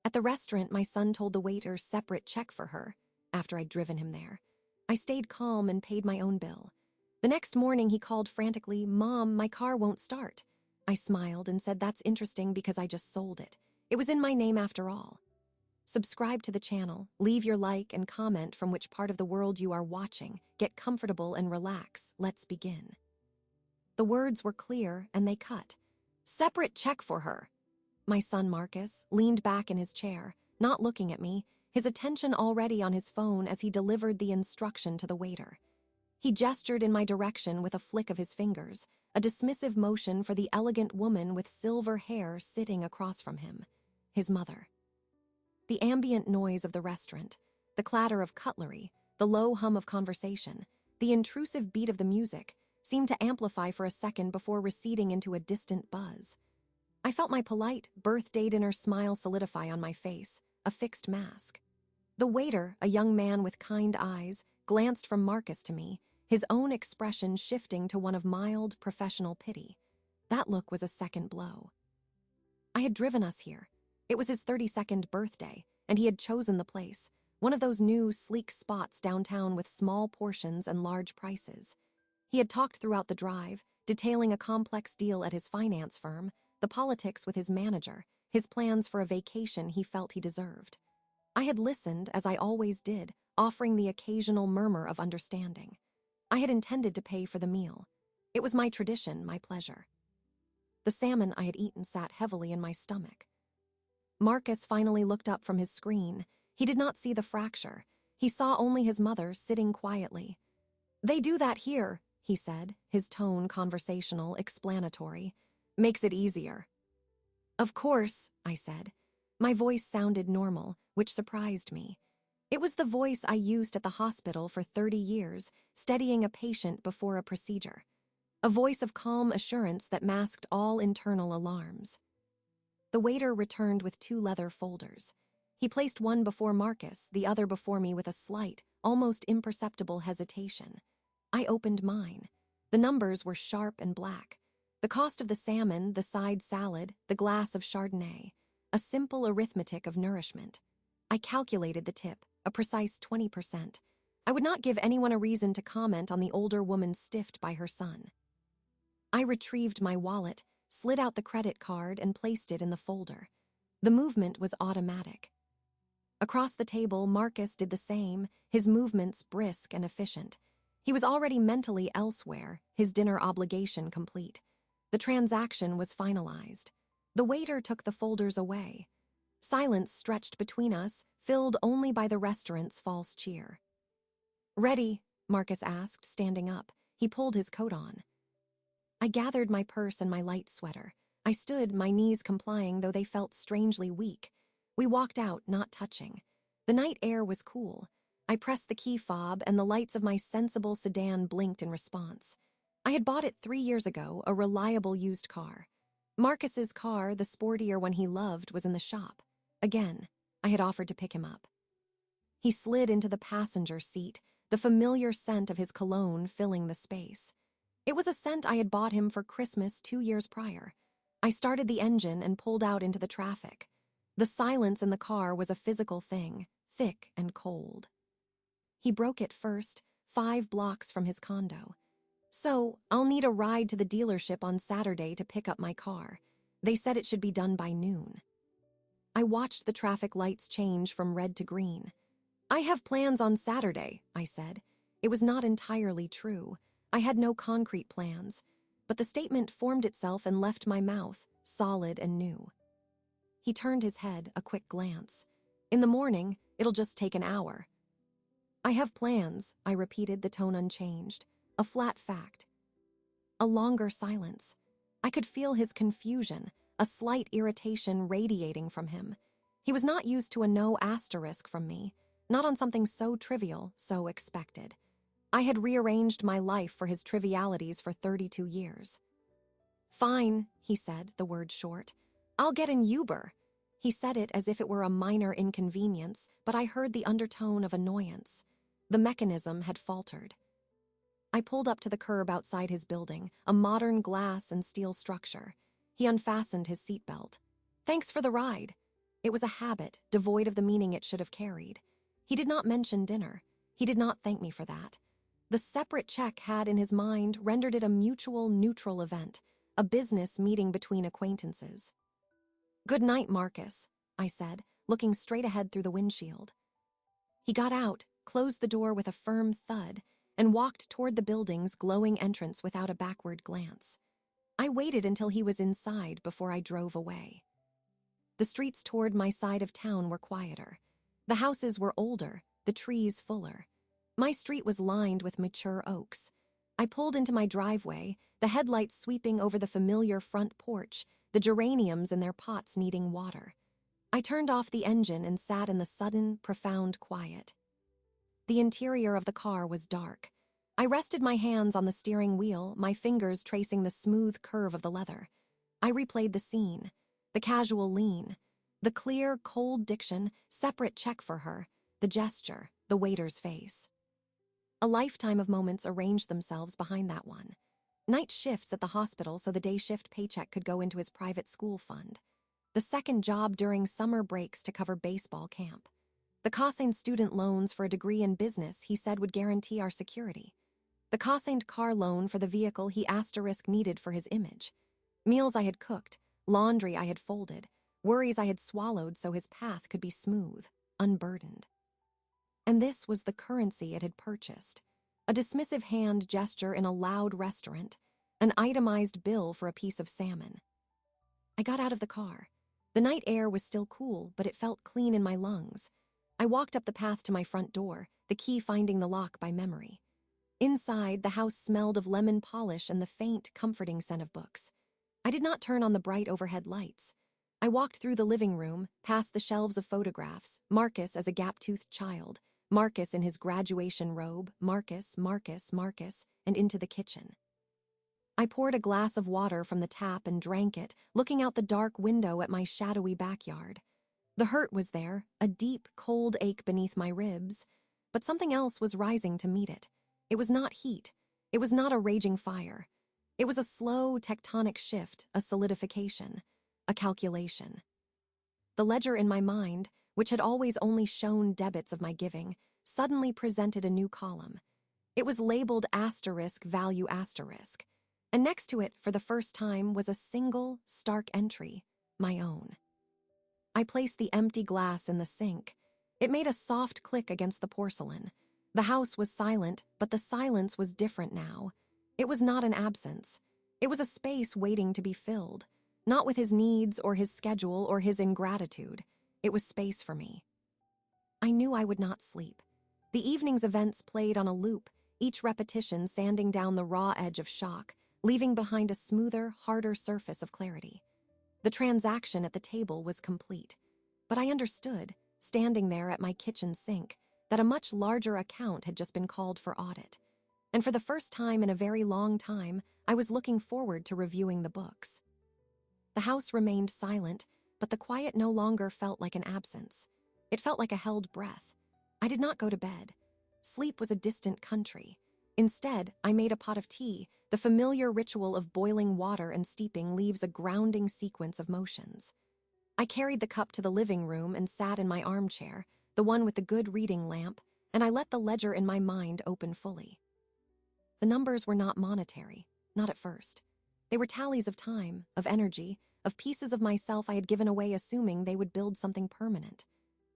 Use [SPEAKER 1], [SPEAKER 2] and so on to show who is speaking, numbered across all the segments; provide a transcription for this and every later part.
[SPEAKER 1] At the restaurant, my son told the waiter separate check for her after I'd driven him there. I stayed calm and paid my own bill. The next morning, he called frantically, "Mom, my car won't start." I smiled and said that's interesting because I just sold it. It was in my name after all. Subscribe to the channel, leave your like and comment from which part of the world you are watching. Get comfortable and relax. Let's begin. The words were clear and they cut. Separate check for her. My son Marcus leaned back in his chair, not looking at me, his attention already on his phone as he delivered the instruction to the waiter. He gestured in my direction with a flick of his fingers, a dismissive motion for the elegant woman with silver hair sitting across from him, his mother. The ambient noise of the restaurant, the clatter of cutlery, the low hum of conversation, the intrusive beat of the music seemed to amplify for a second before receding into a distant buzz. I felt my polite, birthday dinner smile solidify on my face, a fixed mask. The waiter, a young man with kind eyes, glanced from Marcus to me, his own expression shifting to one of mild, professional pity. That look was a second blow. I had driven us here. It was his 32nd birthday, and he had chosen the place, one of those new, sleek spots downtown with small portions and large prices. He had talked throughout the drive, detailing a complex deal at his finance firm, the politics with his manager, his plans for a vacation he felt he deserved. I had listened, as I always did, offering the occasional murmur of understanding. I had intended to pay for the meal. It was my tradition, my pleasure. The salmon I had eaten sat heavily in my stomach. Marcus finally looked up from his screen. He did not see the fracture. He saw only his mother sitting quietly. "They do that here," he said, his tone conversational, explanatory. "Makes it easier." "Of course," I said. My voice sounded normal, which surprised me. It was the voice I used at the hospital for 30 years, steadying a patient before a procedure. A voice of calm assurance that masked all internal alarms. The waiter returned with 2 leather folders. He placed one before Marcus, the other before me with a slight, almost imperceptible hesitation. I opened mine. The numbers were sharp and black. The cost of the salmon, the side salad, the glass of Chardonnay. A simple arithmetic of nourishment. I calculated the tip, a precise 20%. I would not give anyone a reason to comment on the older woman stiffed by her son. I retrieved my wallet, slid out the credit card, and placed it in the folder. The movement was automatic. Across the table, Marcus did the same, his movements brisk and efficient. He was already mentally elsewhere, his dinner obligation complete. The transaction was finalized. The waiter took the folders away. Silence stretched between us, filled only by the restaurant's false cheer. "Ready?" Marcus asked, standing up. He pulled his coat on. I gathered my purse and my light sweater. I stood, my knees complying, though they felt strangely weak. We walked out, not touching. The night air was cool. I pressed the key fob, and the lights of my sensible sedan blinked in response. I had bought it 3 years ago, a reliable used car. Marcus's car, the sportier one he loved, was in the shop. Again, I had offered to pick him up. He slid into the passenger seat, the familiar scent of his cologne filling the space. It was a scent I had bought him for Christmas 2 years prior. I started the engine and pulled out into the traffic. The silence in the car was a physical thing, thick and cold. He broke it first, 5 blocks from his condo. "So, I'll need a ride to the dealership on Saturday to pick up my car. They said it should be done by noon." I watched the traffic lights change from red to green. "I have plans on Saturday," I said. It was not entirely true. I had no concrete plans, but the statement formed itself and left my mouth, solid and new. He turned his head, a quick glance. "In the morning, it'll just take an hour." "I have plans," I repeated, the tone unchanged. A flat fact. A longer silence. I could feel his confusion, a slight irritation radiating from him. He was not used to a no asterisk from me, not on something so trivial, so expected. I had rearranged my life for his trivialities for 32 years. "Fine," he said, the word short. "I'll get an Uber." He said it as if it were a minor inconvenience, but I heard the undertone of annoyance. The mechanism had faltered. I pulled up to the curb outside his building, a modern glass and steel structure. He unfastened his seatbelt. "Thanks for the ride." It was a habit, devoid of the meaning it should have carried. He did not mention dinner. He did not thank me for that. The separate check had, in his mind, rendered it a mutual, neutral event, a business meeting between acquaintances. "Good night, Marcus," I said, looking straight ahead through the windshield. He got out, closed the door with a firm thud, and walked toward the building's glowing entrance without a backward glance. I waited until he was inside before I drove away. The streets toward my side of town were quieter. The houses were older, the trees fuller. My street was lined with mature oaks. I pulled into my driveway, the headlights sweeping over the familiar front porch, the geraniums in their pots needing water. I turned off the engine and sat in the sudden, profound quiet. The interior of the car was dark. I rested my hands on the steering wheel, my fingers tracing the smooth curve of the leather. I replayed the scene, the casual lean, the clear, cold diction, separate check for her, the gesture, the waiter's face. A lifetime of moments arranged themselves behind that one. Night shifts at the hospital so the day shift paycheck could go into his private school fund. The second job during summer breaks to cover baseball camp. The Cossain student loans for a degree in business he said would guarantee our security. The Cossain car loan for the vehicle he asterisk needed for his image. Meals I had cooked, laundry I had folded, worries I had swallowed so his path could be smooth, unburdened. And this was the currency it had purchased. A dismissive hand gesture in a loud restaurant, an itemized bill for a piece of salmon. I got out of the car. The night air was still cool, but it felt clean in my lungs. I walked up the path to my front door, the key finding the lock by memory. Inside, the house smelled of lemon polish and the faint, comforting scent of books. I did not turn on the bright overhead lights. I walked through the living room, past the shelves of photographs, Marcus as a gap-toothed child, Marcus in his graduation robe, Marcus, and into the kitchen. I poured a glass of water from the tap and drank it, looking out the dark window at my shadowy backyard. The hurt was there, a deep, cold ache beneath my ribs, but something else was rising to meet it. It was not heat. It was not a raging fire. It was a slow, tectonic shift, a solidification, a calculation. The ledger in my mind, which had always only shown debits of my giving, suddenly presented a new column. It was labeled asterisk value asterisk, and next to it, for the first time, was a single, stark entry, my own. I placed the empty glass in the sink. It made a soft click against the porcelain. The house was silent, but the silence was different now. It was not an absence. It was a space waiting to be filled, not with his needs or his schedule or his ingratitude. It was space for me. I knew I would not sleep. The evening's events played on a loop, each repetition sanding down the raw edge of shock, leaving behind a smoother, harder surface of clarity. The transaction at the table was complete, but I understood, standing there at my kitchen sink, that a much larger account had just been called for audit. And for the first time in a very long time, I was looking forward to reviewing the books. The house remained silent, but the quiet no longer felt like an absence. It felt like a held breath. I did not go to bed. Sleep was a distant country. Instead, I made a pot of tea. The familiar ritual of boiling water and steeping leaves a grounding sequence of motions. I carried the cup to the living room and sat in my armchair, the one with the good reading lamp, and I let the ledger in my mind open fully. The numbers were not monetary, not at first. They were tallies of time, of energy, of pieces of myself I had given away assuming they would build something permanent.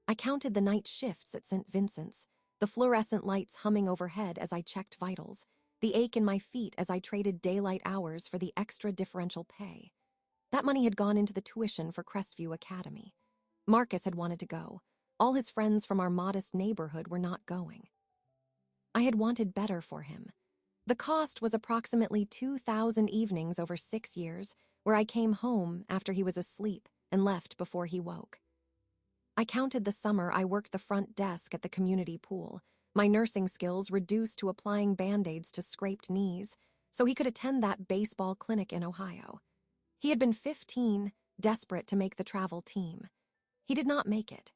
[SPEAKER 1] I counted the night shifts at St. Vincent's, the fluorescent lights humming overhead as I checked vitals, the ache in my feet as I traded daylight hours for the extra differential pay. That money had gone into the tuition for Crestview Academy. Marcus had wanted to go. All his friends from our modest neighborhood were not going. I had wanted better for him. The cost was approximately 2,000 evenings over 6 years, where I came home after he was asleep and left before he woke. I counted the summer I worked the front desk at the community pool, my nursing skills reduced to applying Band-Aids to scraped knees, so he could attend that baseball clinic in Ohio. He had been 15, desperate to make the travel team. He did not make it.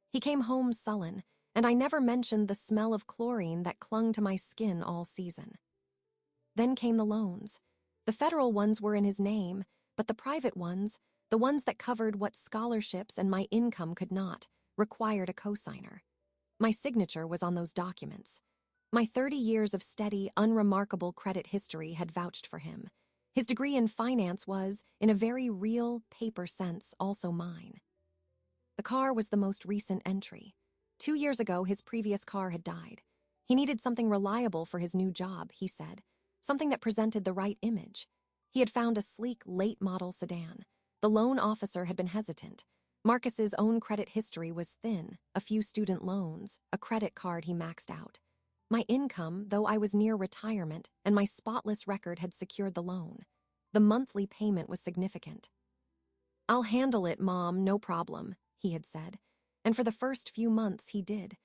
[SPEAKER 1] He came home sullen, and I never mentioned the smell of chlorine that clung to my skin all season. Then came the loans. The federal ones were in his name, but the private ones, The ones that covered what scholarships and my income could not, required a cosigner. My signature was on those documents. My 30 years of steady, unremarkable credit history had vouched for him. His degree in finance was, in a very real, paper sense, also mine. The car was the most recent entry. 2 years ago, his previous car had died. He needed something reliable for his new job, he said, something that presented the right image. He had found a sleek, late-model sedan. The loan officer had been hesitant. Marcus's own credit history was thin, a few student loans, a credit card he maxed out. My income, though I was near retirement, and my spotless record had secured the loan. The monthly payment was significant. "I'll handle it, Mom, no problem," he had said. And for the first few months he did.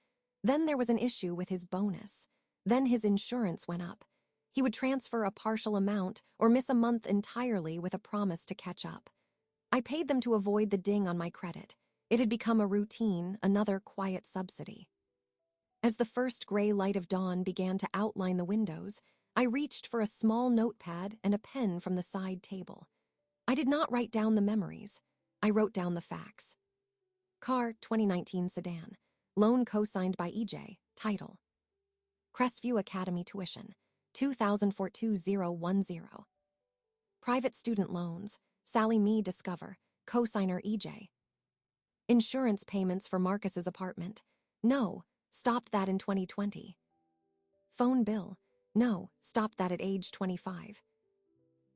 [SPEAKER 1] Then there was an issue with his bonus. Then his insurance went up. He would transfer a partial amount or miss a month entirely with a promise to catch up. I paid them to avoid the ding on my credit. It had become a routine, another quiet subsidy. As the first gray light of dawn began to outline the windows, I reached for a small notepad and a pen from the side table. I did not write down the memories. I wrote down the facts. Car, 2019 sedan. Loan co-signed by EJ. Title: Crestview Academy tuition, $2,042,010. Private student loans. Sally Me Discover. Co-signer EJ. Insurance payments for Marcus's apartment. No, stopped that in 2020. Phone bill. No, stopped that at age 25.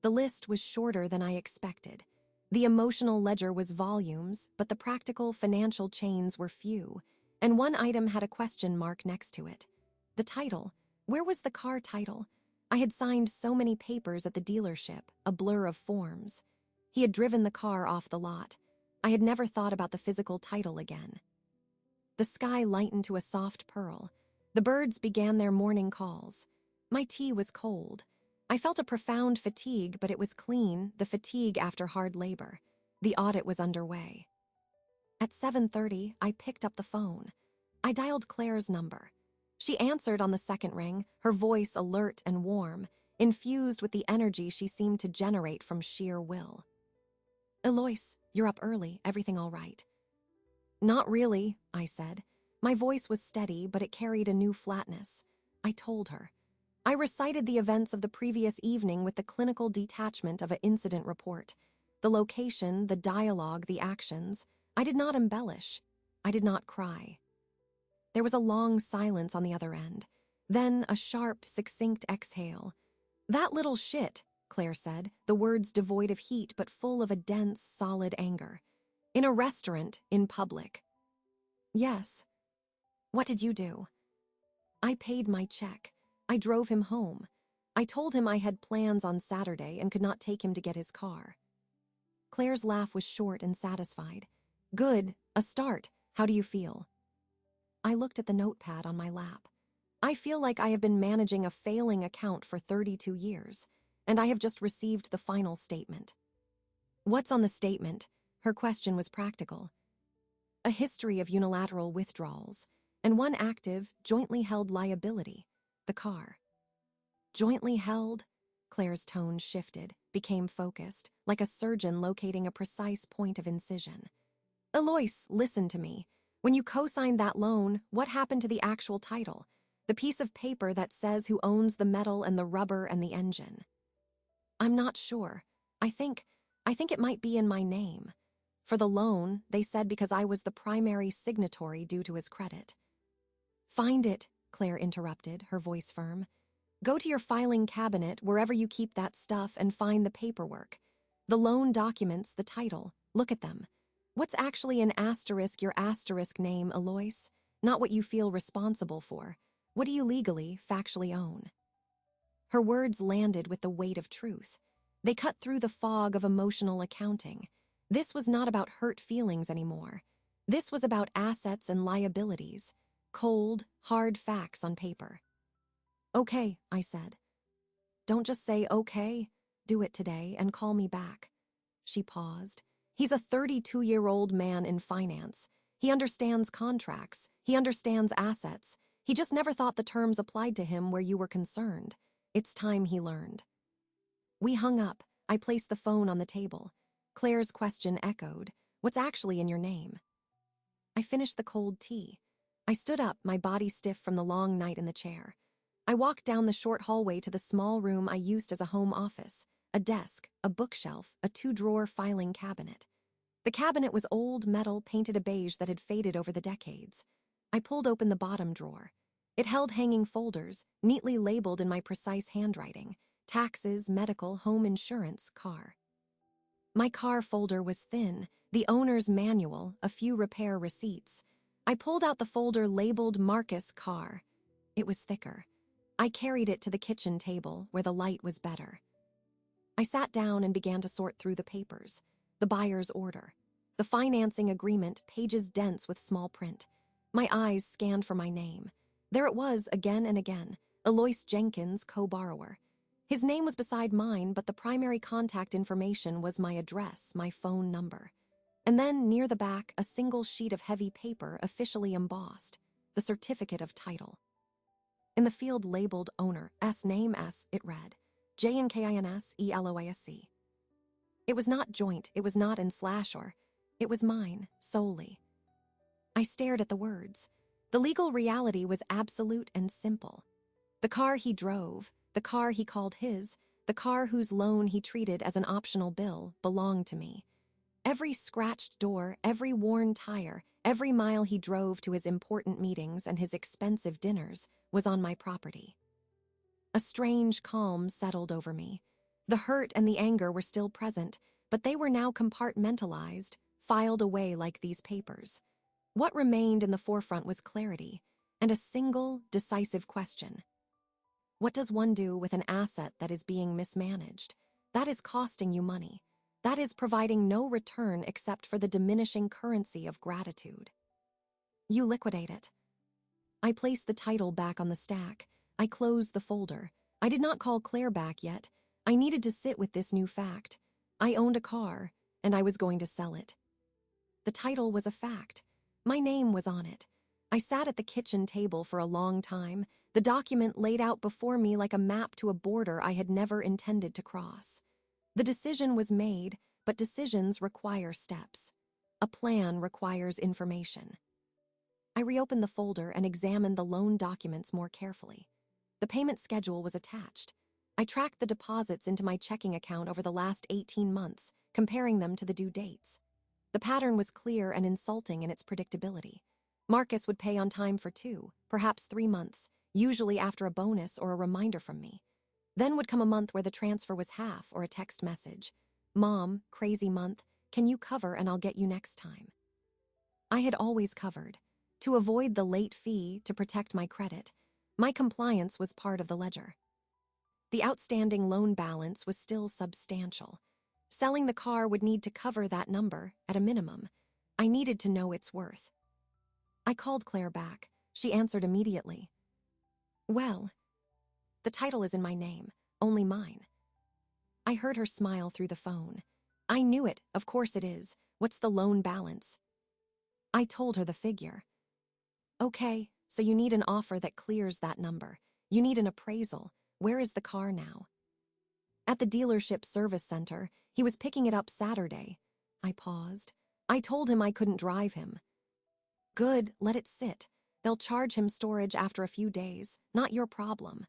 [SPEAKER 1] The list was shorter than I expected. The emotional ledger was volumes, but the practical financial chains were few, and one item had a question mark next to it. The title. Where was the car title? I had signed so many papers at the dealership, a blur of forms. He had driven the car off the lot. I had never thought about the physical title again. The sky lightened to a soft pearl. The birds began their morning calls. My tea was cold. I felt a profound fatigue, but it was clean, the fatigue after hard labor. The audit was underway. At 7:30, I picked up the phone. I dialed Claire's number. She answered on the second ring, her voice alert and warm, infused with the energy she seemed to generate from sheer will. "Eloise, you're up early, everything all right?" "Not really," I said. My voice was steady, but it carried a new flatness. I told her. I recited the events of the previous evening with the clinical detachment of an incident report. The location, the dialogue, the actions. I did not embellish. I did not cry. There was a long silence on the other end. Then a sharp, succinct exhale. "That little shit," Claire said, the words devoid of heat but full of a dense, solid anger. "In a restaurant, in public." "Yes." "What did you do?" "I paid my check. I drove him home. I told him I had plans on Saturday and could not take him to get his car." Claire's laugh was short and satisfied. "Good, a start. How do you feel?" I looked at the notepad on my lap. "I feel like I have been managing a failing account for 32 years, and I have just received the final statement." "What's on the statement?" Her question was practical. "A history of unilateral withdrawals, and one active, jointly held liability, the car." "Jointly held?" Claire's tone shifted, became focused, like a surgeon locating a precise point of incision. "Eloise, listen to me. When you co-signed that loan, what happened to the actual title? The piece of paper that says who owns the metal and the rubber and the engine?" "I'm not sure. I think it might be in my name. For the loan, they said because I was the primary signatory due to his credit." "Find it," Claire interrupted, her voice firm. "Go to your filing cabinet, wherever you keep that stuff, and find the paperwork. The loan documents, the title. Look at them. What's actually an asterisk your asterisk name, Eloise? Not what you feel responsible for. What do you legally, factually own?" Her words landed with the weight of truth. They cut through the fog of emotional accounting. This was not about hurt feelings anymore. This was about assets and liabilities. Cold, hard facts on paper. "Okay," I said. "Don't just say okay. Do it today and call me back." She paused. "He's a 32-year-old man in finance. He understands contracts. He understands assets. He just never thought the terms applied to him where you were concerned. It's time he learned." We hung up. I placed the phone on the table. Claire's question echoed, "What's actually in your name?" I finished the cold tea. I stood up, my body stiff from the long night in the chair. I walked down the short hallway to the small room I used as a home office, a desk, a bookshelf, a two-drawer filing cabinet. The cabinet was old metal painted a beige that had faded over the decades. I pulled open the bottom drawer. It held hanging folders, neatly labeled in my precise handwriting: taxes, medical, home insurance, car. My car folder was thin, the owner's manual, a few repair receipts. I pulled out the folder labeled Marcus Carr. It was thicker. I carried it to the kitchen table, where the light was better. I sat down and began to sort through the papers. The buyer's order. The financing agreement, pages dense with small print. My eyes scanned for my name. There it was, again and again. Alois Jenkins, co-borrower. His name was beside mine, but the primary contact information was my address, my phone number. And then, near the back, a single sheet of heavy paper officially embossed, the certificate of title. In the field labeled owner, S name S, it read, JNKINS It was not joint, it was not in /or. It was mine, solely. I stared at the words. The legal reality was absolute and simple. The car he drove, the car he called his, the car whose loan he treated as an optional bill, belonged to me. Every scratched door, every worn tire, every mile he drove to his important meetings and his expensive dinners was on my property. A strange calm settled over me. The hurt and the anger were still present, but they were now compartmentalized, filed away like these papers. What remained in the forefront was clarity, and a single, decisive question. What does one do with an asset that is being mismanaged? That is costing you money. That is providing no return except for the diminishing currency of gratitude. You liquidate it. I placed the title back on the stack. I closed the folder. I did not call Claire back yet. I needed to sit with this new fact. I owned a car, and I was going to sell it. The title was a fact. My name was on it. I sat at the kitchen table for a long time, the document laid out before me like a map to a border I had never intended to cross. The decision was made, but decisions require steps. A plan requires information. I reopened the folder and examined the loan documents more carefully. The payment schedule was attached. I tracked the deposits into my checking account over the last 18 months, comparing them to the due dates. The pattern was clear and insulting in its predictability. Marcus would pay on time for 2, perhaps 3 months, usually after a bonus or a reminder from me. Then would come a month where the transfer was half or a text message. "Mom, crazy month, can you cover and I'll get you next time?" I had always covered. To avoid the late fee, to protect my credit, my compliance was part of the ledger. The outstanding loan balance was still substantial. Selling the car would need to cover that number, at a minimum. I needed to know its worth. I called Claire back. She answered immediately. "Well, the title is in my name, only mine." I heard her smile through the phone. "I knew it, of course it is. What's the loan balance?" I told her the figure. "Okay, so you need an offer that clears that number. You need an appraisal. Where is the car now?" "At the dealership service center. He was picking it up Saturday." I paused. I told him I couldn't drive him. "Good, let it sit. They'll charge him storage after a few days. Not your problem."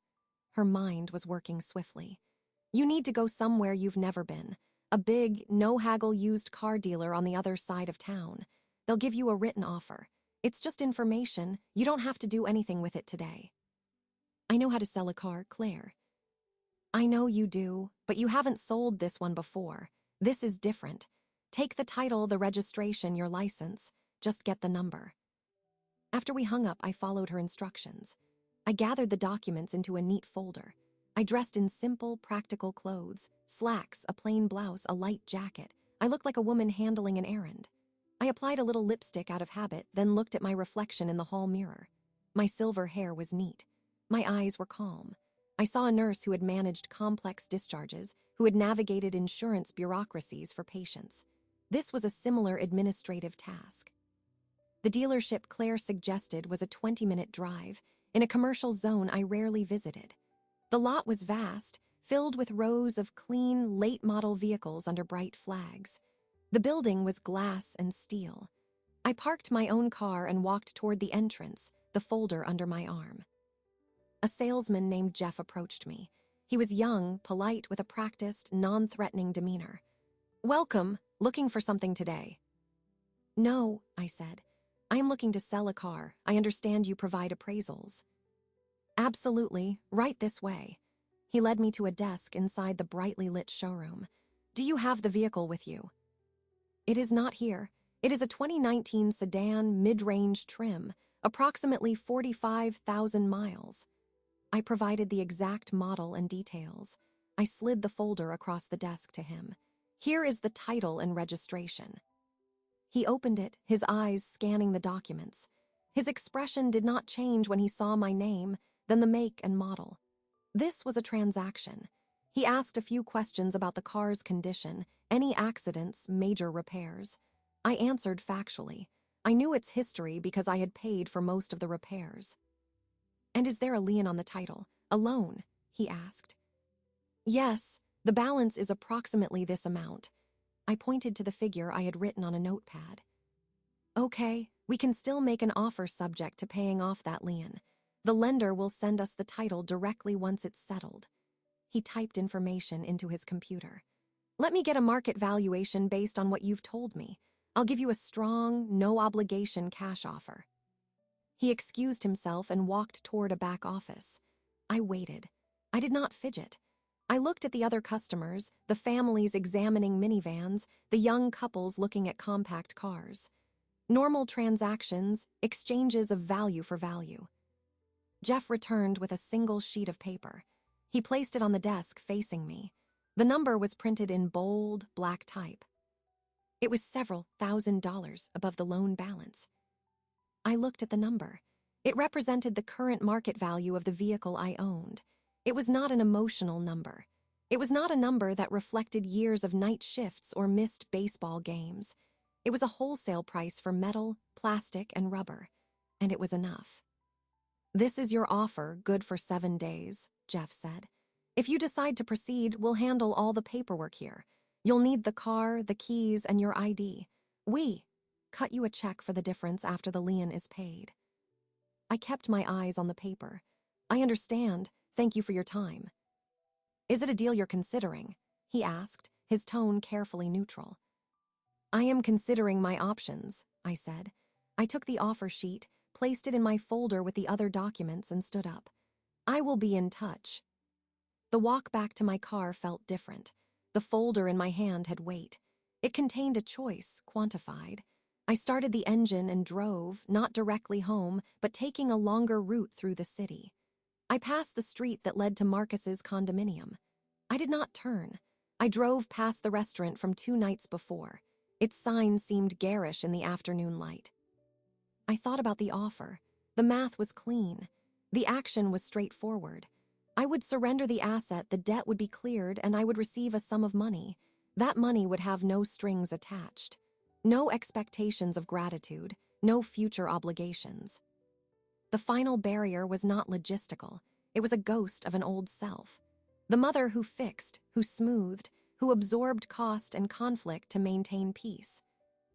[SPEAKER 1] Her mind was working swiftly. "You need to go somewhere you've never been. A big, no-haggle used car dealer on the other side of town. They'll give you a written offer. It's just information. You don't have to do anything with it today." "I know how to sell a car, Claire." "I know you do, but you haven't sold this one before. This is different. Take the title, the registration, your license. Just get the number." After we hung up, I followed her instructions. I gathered the documents into a neat folder. I dressed in simple, practical clothes, slacks, a plain blouse, a light jacket. I looked like a woman handling an errand. I applied a little lipstick out of habit, then looked at my reflection in the hall mirror. My silver hair was neat. My eyes were calm. I saw a nurse who had managed complex discharges, who had navigated insurance bureaucracies for patients. This was a similar administrative task. The dealership Claire suggested was a 20-minute drive, in a commercial zone I rarely visited. The lot was vast, filled with rows of clean, late-model vehicles under bright flags. The building was glass and steel. I parked my own car and walked toward the entrance, the folder under my arm. A salesman named Jeff approached me. He was young, polite, with a practiced, non-threatening demeanor. "Welcome, looking for something today?" "No," I said. "I am looking to sell a car. I understand you provide appraisals." "Absolutely, right this way." He led me to a desk inside the brightly lit showroom. "Do you have the vehicle with you?" "It is not here. It is a 2019 sedan mid-range trim, approximately 45,000 miles." I provided the exact model and details. I slid the folder across the desk to him. "Here is the title and registration." He opened it, his eyes scanning the documents. His expression did not change when he saw my name, then the make and model. This was a transaction. He asked a few questions about the car's condition, any accidents, major repairs. I answered factually. I knew its history because I had paid for most of the repairs. "And is there a lien on the title? A loan?" he asked. "Yes, the balance is approximately this amount." I pointed to the figure I had written on a notepad. "Okay, we can still make an offer subject to paying off that lien. The lender will send us the title directly once it's settled." He typed information into his computer. "Let me get a market valuation based on what you've told me. I'll give you a strong, no-obligation cash offer." He excused himself and walked toward a back office. I waited. I did not fidget. I looked at the other customers, the families examining minivans, the young couples looking at compact cars. Normal transactions, exchanges of value for value. Jeff returned with a single sheet of paper. He placed it on the desk facing me. The number was printed in bold, black type. It was several $1,000s above the loan balance. I looked at the number. It represented the current market value of the vehicle I owned. It was not an emotional number. It was not a number that reflected years of night shifts or missed baseball games. It was a wholesale price for metal, plastic, and rubber. And it was enough. "This is your offer, good for 7 days," Jeff said. "If you decide to proceed, we'll handle all the paperwork here. You'll need the car, the keys, and your ID. We cut you a check for the difference after the lien is paid." I kept my eyes on the paper. "I understand. Thank you for your time." "Is it a deal you're considering?" he asked, his tone carefully neutral. "I am considering my options," I said. I took the offer sheet, placed it in my folder with the other documents, and stood up. "I will be in touch." The walk back to my car felt different. The folder in my hand had weight. It contained a choice, quantified. I started the engine and drove, not directly home, but taking a longer route through the city. I passed the street that led to Marcus's condominium. I did not turn. I drove past the restaurant from 2 nights before. Its sign seemed garish in the afternoon light. I thought about the offer. The math was clean. The action was straightforward. I would surrender the asset, the debt would be cleared, and I would receive a sum of money. That money would have no strings attached. No expectations of gratitude, no future obligations. The final barrier was not logistical. It was a ghost of an old self. The mother who fixed, who smoothed, who absorbed cost and conflict to maintain peace.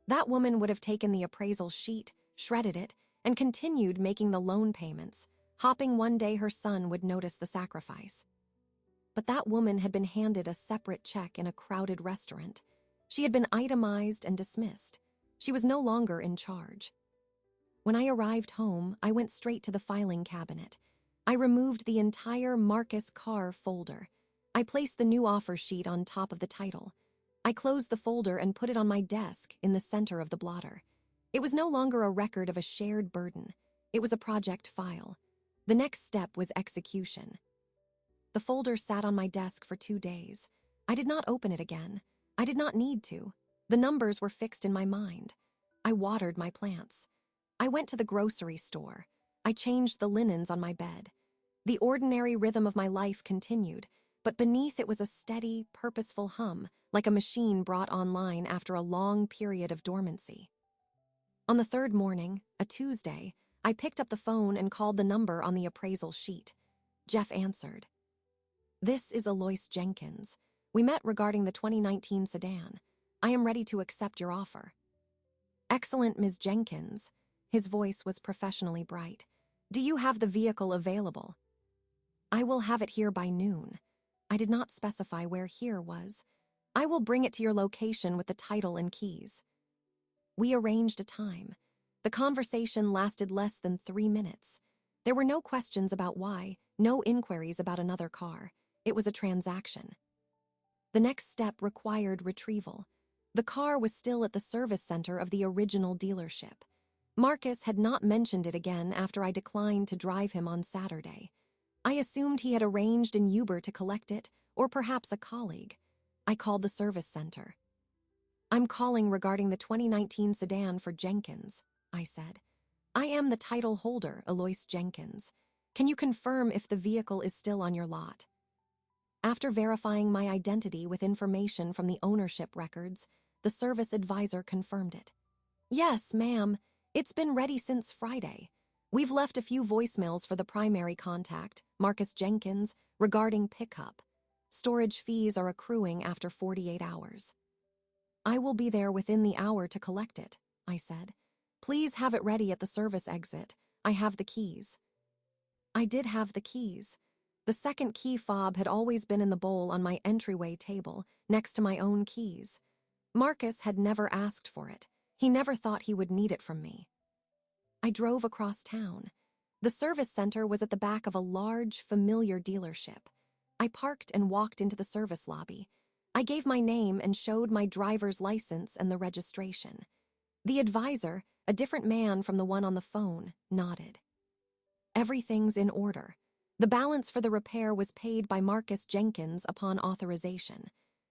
[SPEAKER 1] That woman would have taken the appraisal sheet, shredded it, and continued making the loan payments, hoping one day her son would notice the sacrifice. But that woman had been handed a separate check in a crowded restaurant. She had been itemized and dismissed. She was no longer in charge. When I arrived home, I went straight to the filing cabinet. I removed the entire Marcus Carr folder. I placed the new offer sheet on top of the title. I closed the folder and put it on my desk in the center of the blotter. It was no longer a record of a shared burden. It was a project file. The next step was execution. The folder sat on my desk for 2 days. I did not open it again. I did not need to. The numbers were fixed in my mind. I watered my plants. I went to the grocery store. I changed the linens on my bed. The ordinary rhythm of my life continued, but beneath it was a steady, purposeful hum, like a machine brought online after a long period of dormancy. On the 3rd morning, a Tuesday, I picked up the phone and called the number on the appraisal sheet. Jeff answered. "This is Alois Jenkins. We met regarding the 2019 sedan. I am ready to accept your offer. Excellent, Ms. Jenkins. His voice was professionally bright. Do you have the vehicle available? I will have it here by noon. I did not specify where here was. I will bring it to your location with the title and keys. We arranged a time. The conversation lasted less than 3 minutes. There were no questions about why, no inquiries about another car. It was a transaction. The next step required retrieval. The car was still at the service center of the original dealership. Marcus had not mentioned it again after I declined to drive him on Saturday. I assumed he had arranged an Uber to collect it, or perhaps a colleague. I called the service center. I'm calling regarding the 2019 sedan for Jenkins, I said. I am the title holder, Alois Jenkins. Can you confirm if the vehicle is still on your lot? After verifying my identity with information from the ownership records, the service advisor confirmed it. Yes, ma'am. It's been ready since Friday. We've left a few voicemails for the primary contact, Marcus Jenkins, regarding pickup. Storage fees are accruing after 48 hours. I will be there within the hour to collect it, I said. Please have it ready at the service exit. I have the keys. I did have the keys. The second key fob had always been in the bowl on my entryway table, next to my own keys. Marcus had never asked for it. He never thought he would need it from me. I drove across town. The service center was at the back of a large, familiar dealership. I parked and walked into the service lobby. I gave my name and showed my driver's license and the registration. The advisor, a different man from the one on the phone, nodded. Everything's in order. The balance for the repair was paid by Marcus Jenkins upon authorization.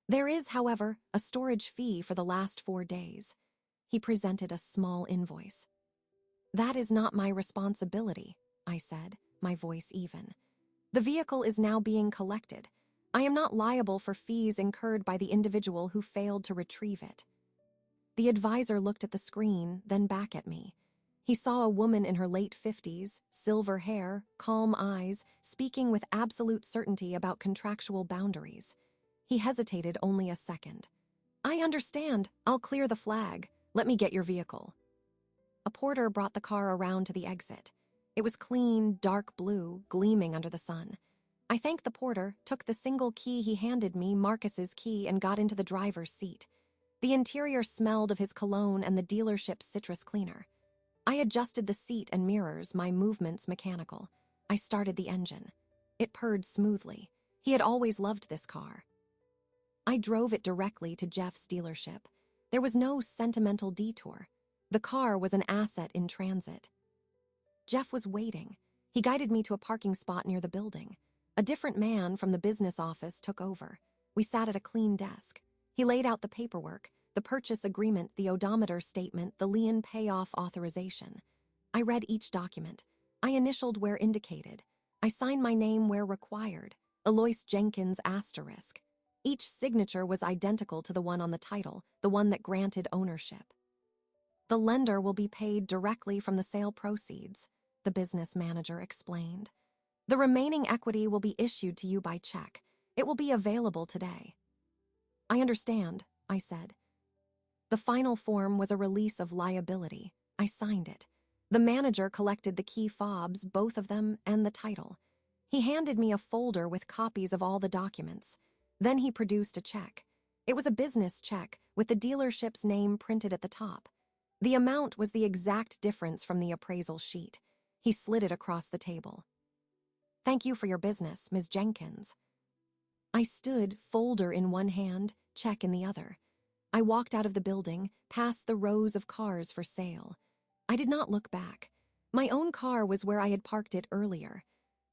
[SPEAKER 1] There is, however, a storage fee for the last 4 days. He presented a small invoice. That is not my responsibility, I said, my voice even. The vehicle is now being collected. I am not liable for fees incurred by the individual who failed to retrieve it. The advisor looked at the screen, then back at me. He saw a woman in her late 50s, silver hair, calm eyes, speaking with absolute certainty about contractual boundaries. He hesitated only a second. I understand. I'll clear the flag. Let me get your vehicle. A porter brought the car around to the exit. It was clean, dark blue, gleaming under the sun. I thanked the porter, took the single key he handed me, Marcus's key, and got into the driver's seat. The interior smelled of his cologne and the dealership's citrus cleaner. I adjusted the seat and mirrors, my movements mechanical. I started the engine. It purred smoothly. He had always loved this car. I drove it directly to Jeff's dealership. There was no sentimental detour. The car was an asset in transit. Jeff was waiting. He guided me to a parking spot near the building. A different man from the business office took over. We sat at a clean desk. He laid out the paperwork, the purchase agreement, the odometer statement, the lien payoff authorization. I read each document. I initialed where indicated. I signed my name where required, Alois Jenkins *. Each signature was identical to the one on the title, the one that granted ownership. The lender will be paid directly from the sale proceeds, the business manager explained. The remaining equity will be issued to you by check. It will be available today. I understand, I said. The final form was a release of liability. I signed it. The manager collected the key fobs, both of them, and the title. He handed me a folder with copies of all the documents. Then he produced a check. It was a business check with the dealership's name printed at the top. The amount was the exact difference from the appraisal sheet. He slid it across the table. Thank you for your business, Ms. Jenkins. I stood, folder in one hand, check in the other. I walked out of the building, past the rows of cars for sale. I did not look back. My own car was where I had parked it earlier.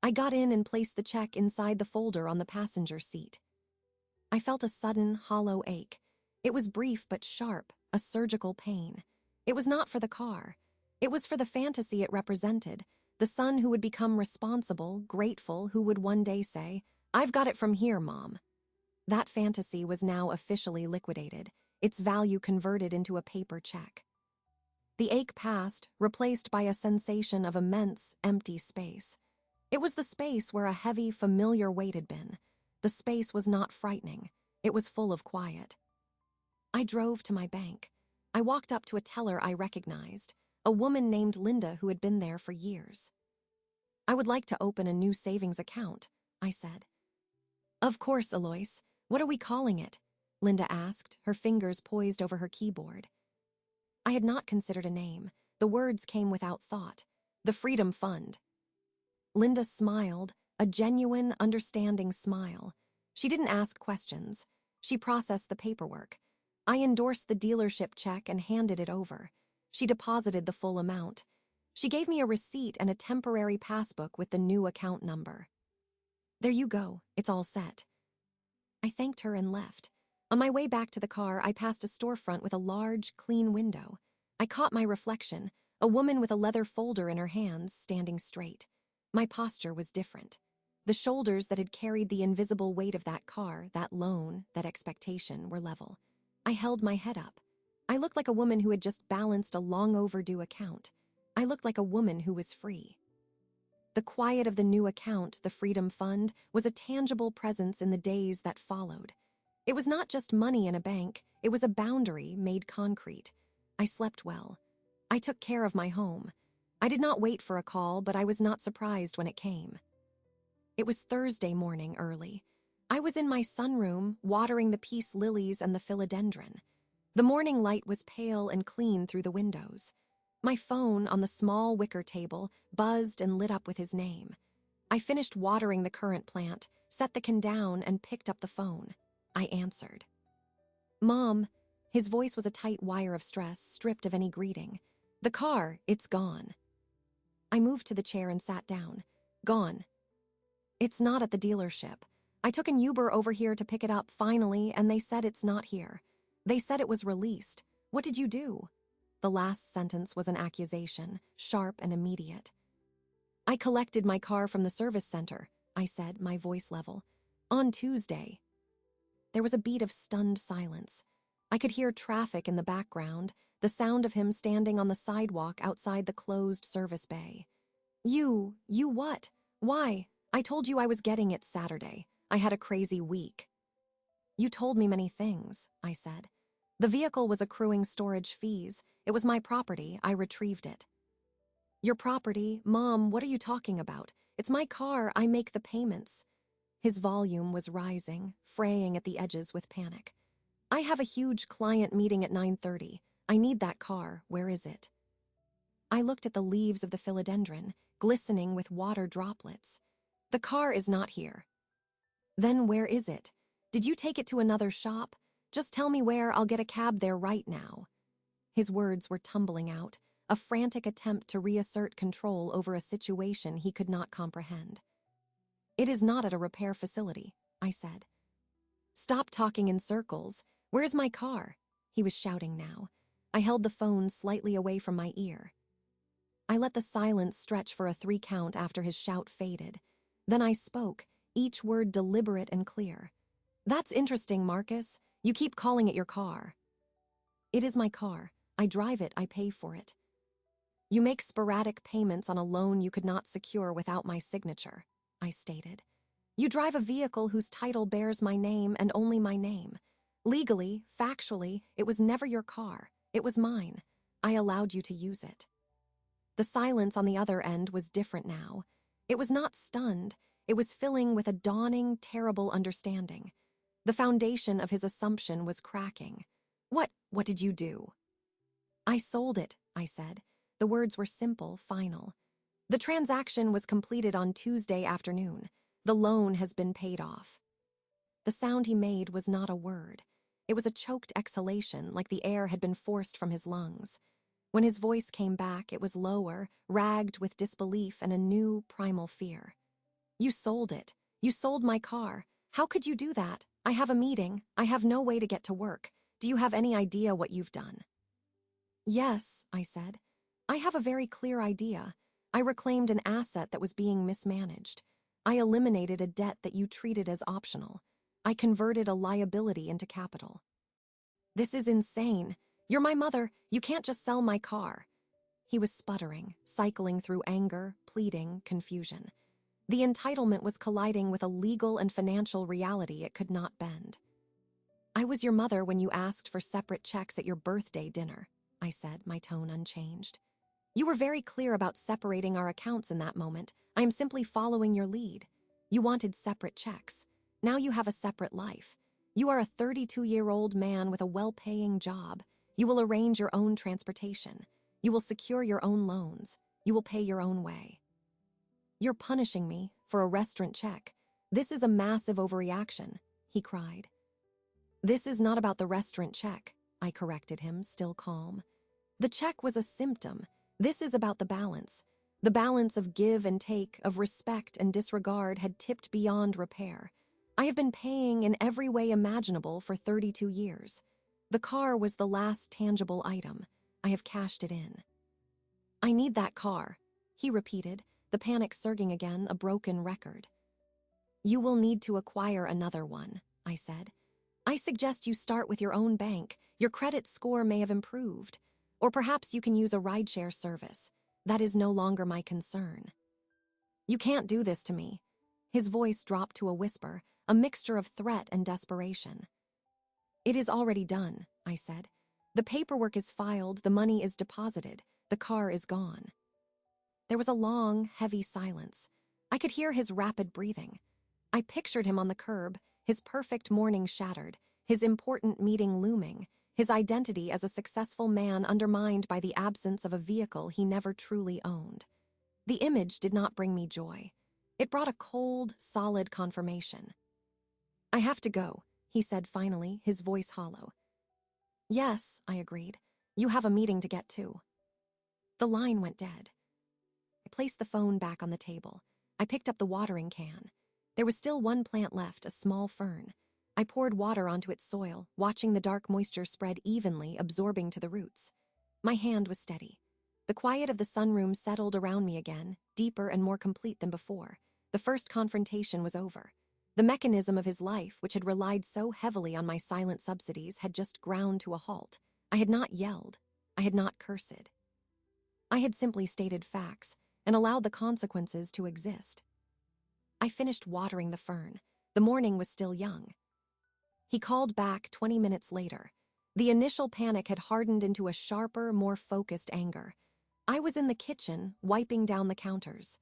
[SPEAKER 1] I got in and placed the check inside the folder on the passenger seat. I felt a sudden, hollow ache. It was brief but sharp, a surgical pain. It was not for the car. It was for the fantasy it represented, the son who would become responsible, grateful, who would one day say, "I've got it from here, Mom." That fantasy was now officially liquidated, its value converted into a paper check. The ache passed, replaced by a sensation of immense, empty space. It was the space where a heavy, familiar weight had been. The space was not frightening. It was full of quiet. I drove to my bank. I walked up to a teller I recognized, a woman named Linda who had been there for years. "I would like to open a new savings account," I said. "Of course, Alois. What are we calling it?" Linda asked, her fingers poised over her keyboard. I had not considered a name. The words came without thought. The Freedom Fund. Linda smiled, a genuine, understanding smile. She didn't ask questions. She processed the paperwork. I endorsed the dealership check and handed it over. She deposited the full amount. She gave me a receipt and a temporary passbook with the new account number. "There you go. It's all set." I thanked her and left. On my way back to the car, I passed a storefront with a large, clean window. I caught my reflection, a woman with a leather folder in her hands, standing straight. My posture was different. The shoulders that had carried the invisible weight of that car, that loan, that expectation, were level. I held my head up. I looked like a woman who had just balanced a long overdue account. I looked like a woman who was free. The quiet of the new account, the Freedom Fund, was a tangible presence in the days that followed. It was not just money in a bank, it was a boundary made concrete. I slept well. I took care of my home. I did not wait for a call, but I was not surprised when it came. It was Thursday morning early. I was in my sunroom, watering the peace lilies and the philodendron. The morning light was pale and clean through the windows. My phone, on the small wicker table, buzzed and lit up with his name. I finished watering the currant plant, set the can down, and picked up the phone. I answered. "Mom." His voice was a tight wire of stress, stripped of any greeting. "The car, it's gone." I moved to the chair and sat down. "Gone." "It's not at the dealership. I took an Uber over here to pick it up finally, and they said it's not here. They said it was released. What did you do?" The last sentence was an accusation, sharp and immediate. "I collected my car from the service center," I said, my voice level. "On Tuesday." There was a beat of stunned silence. I could hear traffic in the background, the sound of him standing on the sidewalk outside the closed service bay. You what? Why? I told you I was getting it Saturday. I had a crazy week." "You told me many things," I said. "The vehicle was accruing storage fees. It was my property. I retrieved it." "Your property? Mom, what are you talking about? It's my car. I make the payments." His volume was rising, fraying at the edges with panic. "I have a huge client meeting at 9:30. I need that car. Where is it?" I looked at the leaves of the philodendron, glistening with water droplets. "The car is not here." "Then where is it? Did you take it to another shop? Just tell me where. I'll get a cab there right now." His words were tumbling out, a frantic attempt to reassert control over a situation he could not comprehend. "It is not at a repair facility," I said. "Stop talking in circles. Where's my car?" He was shouting now. I held the phone slightly away from my ear. I let the silence stretch for a 3 count after his shout faded. Then I spoke, each word deliberate and clear. "That's interesting, Marcus. You keep calling it your car." "It is my car. I drive it. I pay for it." "You make sporadic payments on a loan you could not secure without my signature," I stated. "You drive a vehicle whose title bears my name and only my name. Legally, factually, it was never your car. It was mine. I allowed you to use it." The silence on the other end was different now. It was not stunned. It was filling with a dawning, terrible understanding. The foundation of his assumption was cracking. What did you do?" "I sold it," I said. The words were simple, final. "The transaction was completed on Tuesday afternoon. The loan has been paid off." The sound he made was not a word. It was a choked exhalation, like the air had been forced from his lungs. When his voice came back, it was lower, ragged with disbelief and a new, primal fear. "You sold it. You sold my car. How could you do that? I have a meeting. I have no way to get to work. Do you have any idea what you've done?" "Yes," I said. "I have a very clear idea. I reclaimed an asset that was being mismanaged. I eliminated a debt that you treated as optional. I converted a liability into capital." "This is insane. You're my mother. You can't just sell my car." He was sputtering, cycling through anger, pleading, confusion. The entitlement was colliding with a legal and financial reality it could not bend. I was your mother when you asked for separate checks at your birthday dinner, I said, my tone unchanged. You were very clear about separating our accounts in that moment. I am simply following your lead. You wanted separate checks. Now you have a separate life. You are a 32-year-old man with a well-paying job. You will arrange your own transportation. You will secure your own loans. You will pay your own way. You're punishing me for a restaurant check. This is a massive overreaction, he cried. This is not about the restaurant check, I corrected him, still calm. The check was a symptom. This is about the balance. The balance of give and take, of respect and disregard had tipped beyond repair. I have been paying in every way imaginable for 32 years. The car was the last tangible item. I have cashed it in. I need that car, he repeated, the panic surging again, a broken record. You will need to acquire another one, I said. I suggest you start with your own bank. Your credit score may have improved. Or perhaps you can use a rideshare service. That is no longer my concern. You can't do this to me. His voice dropped to a whisper, a mixture of threat and desperation. It is already done, I said. The paperwork is filed, the money is deposited, the car is gone. There was a long, heavy silence. I could hear his rapid breathing. I pictured him on the curb, his perfect morning shattered, his important meeting looming, his identity as a successful man undermined by the absence of a vehicle he never truly owned. The image did not bring me joy. It brought a cold, solid confirmation. I have to go, he said finally, his voice hollow. Yes, I agreed. You have a meeting to get to. The line went dead. I placed the phone back on the table. I picked up the watering can. There was still one plant left, a small fern. I poured water onto its soil, watching the dark moisture spread evenly, absorbing to the roots. My hand was steady. The quiet of the sunroom settled around me again, deeper and more complete than before. The first confrontation was over. The mechanism of his life, which had relied so heavily on my silent subsidies, had just ground to a halt. I had not yelled. I had not cursed. I had simply stated facts and allowed the consequences to exist. I finished watering the fern. The morning was still young. He called back 20 minutes later. The initial panic had hardened into a sharper, more focused anger. I was in the kitchen, wiping down the counters.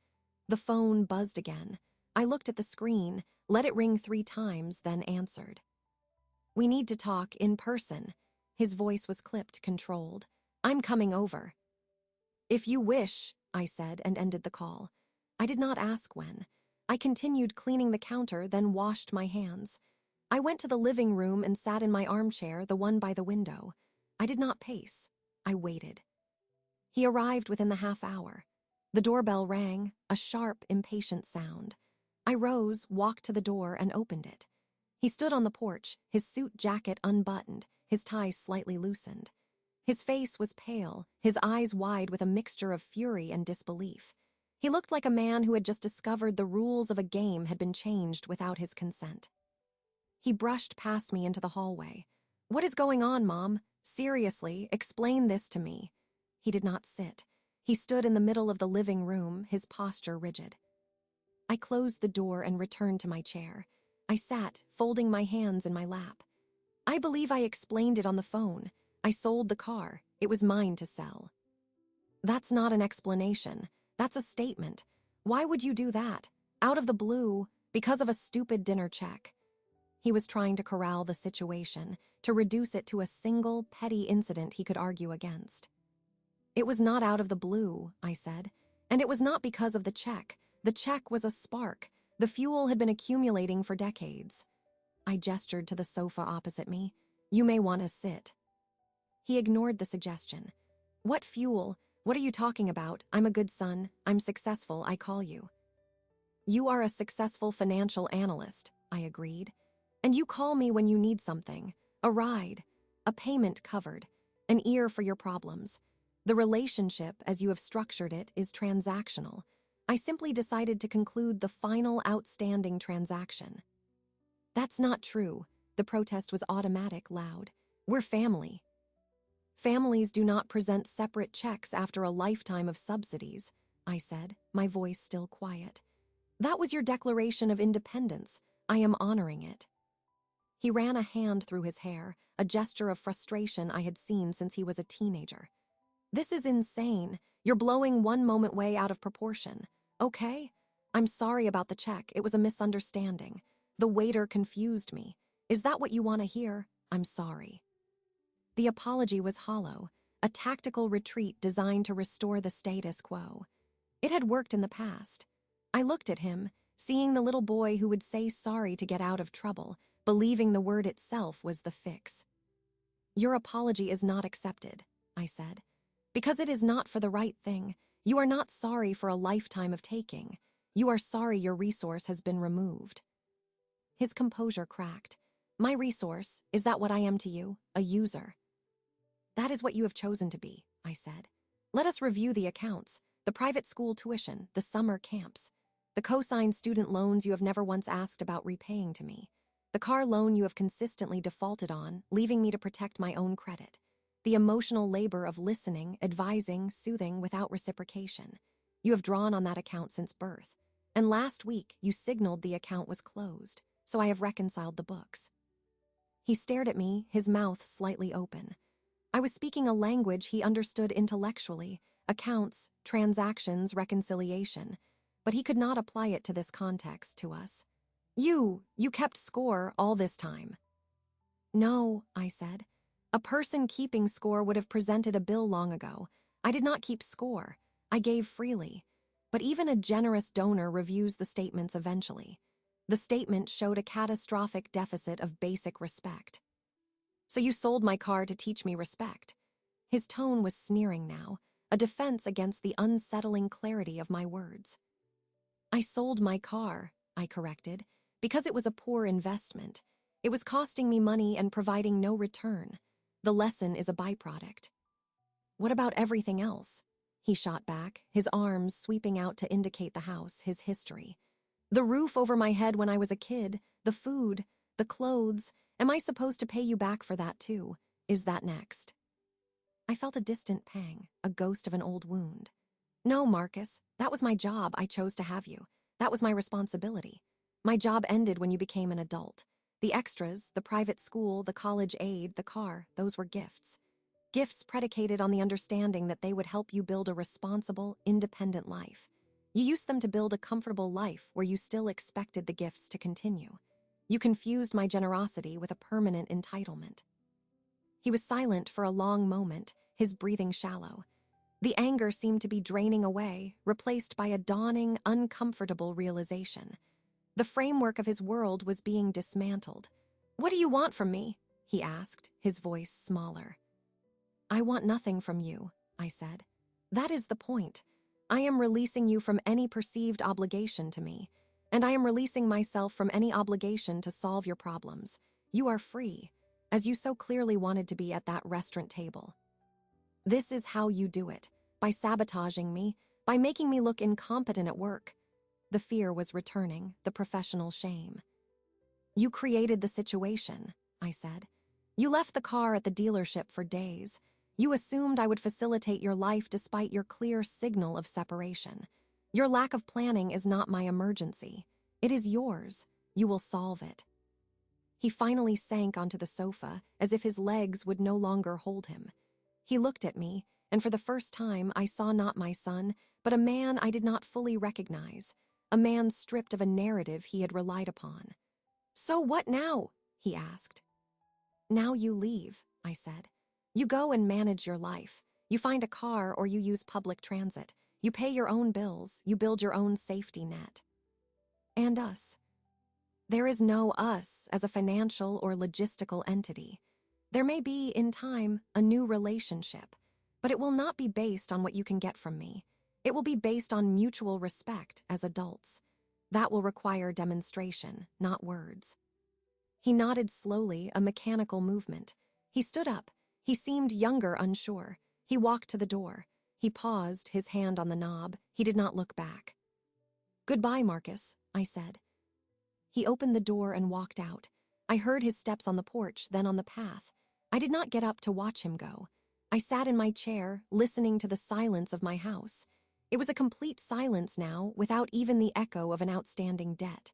[SPEAKER 1] The phone buzzed again. I looked at the screen, let it ring 3 times, then answered. We need to talk in person. His voice was clipped, controlled. I'm coming over. If you wish, I said, and ended the call. I did not ask when. I continued cleaning the counter, then washed my hands. I went to the living room and sat in my armchair, the one by the window. I did not pace. I waited. He arrived within the half hour. The doorbell rang, a sharp, impatient sound. I rose, walked to the door, and opened it. He stood on the porch, his suit jacket unbuttoned, his tie slightly loosened. His face was pale, his eyes wide with a mixture of fury and disbelief. He looked like a man who had just discovered the rules of a game had been changed without his consent. He brushed past me into the hallway. What is going on, Mom? Seriously, explain this to me. He did not sit. He stood in the middle of the living room, his posture rigid. I closed the door and returned to my chair. I sat, folding my hands in my lap. I believe I explained it on the phone. I sold the car. It was mine to sell. That's not an explanation. That's a statement. Why would you do that? Out of the blue, because of a stupid dinner check. He was trying to corral the situation, to reduce it to a single, petty incident he could argue against. It was not out of the blue, I said, and it was not because of the check. The check was a spark. The fuel had been accumulating for decades. I gestured to the sofa opposite me. You may want to sit. He ignored the suggestion. What fuel? What are you talking about? I'm a good son. I'm successful, I call you. You are a successful financial analyst, I agreed. And you call me when you need something. A ride, a payment covered, an ear for your problems. The relationship, as you have structured it, is transactional. I simply decided to conclude the final outstanding transaction. That's not true. The protest was automatic, loud. We're family. Families do not present separate checks after a lifetime of subsidies, I said, my voice still quiet. That was your declaration of independence. I am honoring it. He ran a hand through his hair, a gesture of frustration I had seen since he was a teenager. This is insane. You're blowing one moment way out of proportion. Okay? I'm sorry about the check. It was a misunderstanding. The waiter confused me. Is that what you want to hear? I'm sorry. The apology was hollow, a tactical retreat designed to restore the status quo. It had worked in the past. I looked at him, seeing the little boy who would say sorry to get out of trouble, believing the word itself was the fix. Your apology is not accepted, I said. Because it is not for the right thing. You are not sorry for a lifetime of taking. You are sorry your resource has been removed. His composure cracked. My resource, is that what I am to you? A user? That is what you have chosen to be, I said. Let us review the accounts, the private school tuition, the summer camps, the co-signed student loans you have never once asked about repaying to me, the car loan you have consistently defaulted on, leaving me to protect my own credit, the emotional labor of listening, advising, soothing without reciprocation. You have drawn on that account since birth, and last week you signaled the account was closed, so I have reconciled the books. He stared at me, his mouth slightly open. I was speaking a language he understood intellectually, accounts, transactions, reconciliation, but he could not apply it to this context, to us. You kept score all this time. No, I said. A person keeping score would have presented a bill long ago. I did not keep score. I gave freely. But even a generous donor reviews the statements eventually. The statement showed a catastrophic deficit of basic respect. So you sold my car to teach me respect. His tone was sneering now, a defense against the unsettling clarity of my words. I sold my car, I corrected, because it was a poor investment. It was costing me money and providing no return. The lesson is a byproduct. What about everything else? He shot back, his arms sweeping out to indicate the house, his history. The roof over my head when I was a kid, the food, the clothes. Am I supposed to pay you back for that too? Is that next? I felt a distant pang, a ghost of an old wound. No, Marcus, that was my job. I chose to have you. That was my responsibility. My job ended when you became an adult. The extras, the private school, the college aid, the car, those were gifts. Gifts predicated on the understanding that they would help you build a responsible, independent life. You used them to build a comfortable life where you still expected the gifts to continue. You confused my generosity with a permanent entitlement. He was silent for a long moment, his breathing shallow. The anger seemed to be draining away, replaced by a dawning, uncomfortable realization. The framework of his world was being dismantled. What do you want from me? He asked, his voice smaller. I want nothing from you, I said. That is the point. I am releasing you from any perceived obligation to me, and I am releasing myself from any obligation to solve your problems. You are free, as you so clearly wanted to be at that restaurant table. This is how you do it, by sabotaging me, by making me look incompetent at work. The fear was returning, the professional shame. You created the situation, I said. You left the car at the dealership for days. You assumed I would facilitate your life despite your clear signal of separation. Your lack of planning is not my emergency. It is yours. You will solve it. He finally sank onto the sofa, as if his legs would no longer hold him. He looked at me, and for the first time I saw not my son, but a man I did not fully recognize, a man stripped of a narrative he had relied upon. So what now? He asked. Now you leave, I said. You go and manage your life. You find a car or you use public transit. You pay your own bills. You build your own safety net. And us. There is no us as a financial or logistical entity. There may be, in time, a new relationship, but it will not be based on what you can get from me. It will be based on mutual respect as adults. That will require demonstration, not words. He nodded slowly, a mechanical movement. He stood up. He seemed younger, unsure. He walked to the door. He paused, his hand on the knob. He did not look back. Goodbye, Marcus, I said. He opened the door and walked out. I heard his steps on the porch, then on the path. I did not get up to watch him go. I sat in my chair, listening to the silence of my house. It was a complete silence now, without even the echo of an outstanding debt.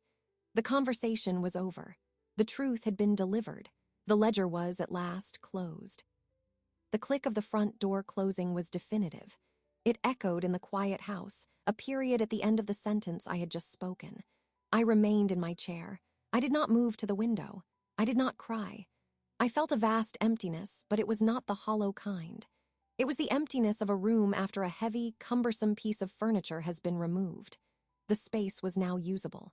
[SPEAKER 1] The conversation was over. The truth had been delivered. The ledger was, at last, closed. The click of the front door closing was definitive. It echoed in the quiet house, a period at the end of the sentence I had just spoken. I remained in my chair. I did not move to the window. I did not cry. I felt a vast emptiness, but it was not the hollow kind. It was the emptiness of a room after a heavy, cumbersome piece of furniture has been removed. The space was now usable.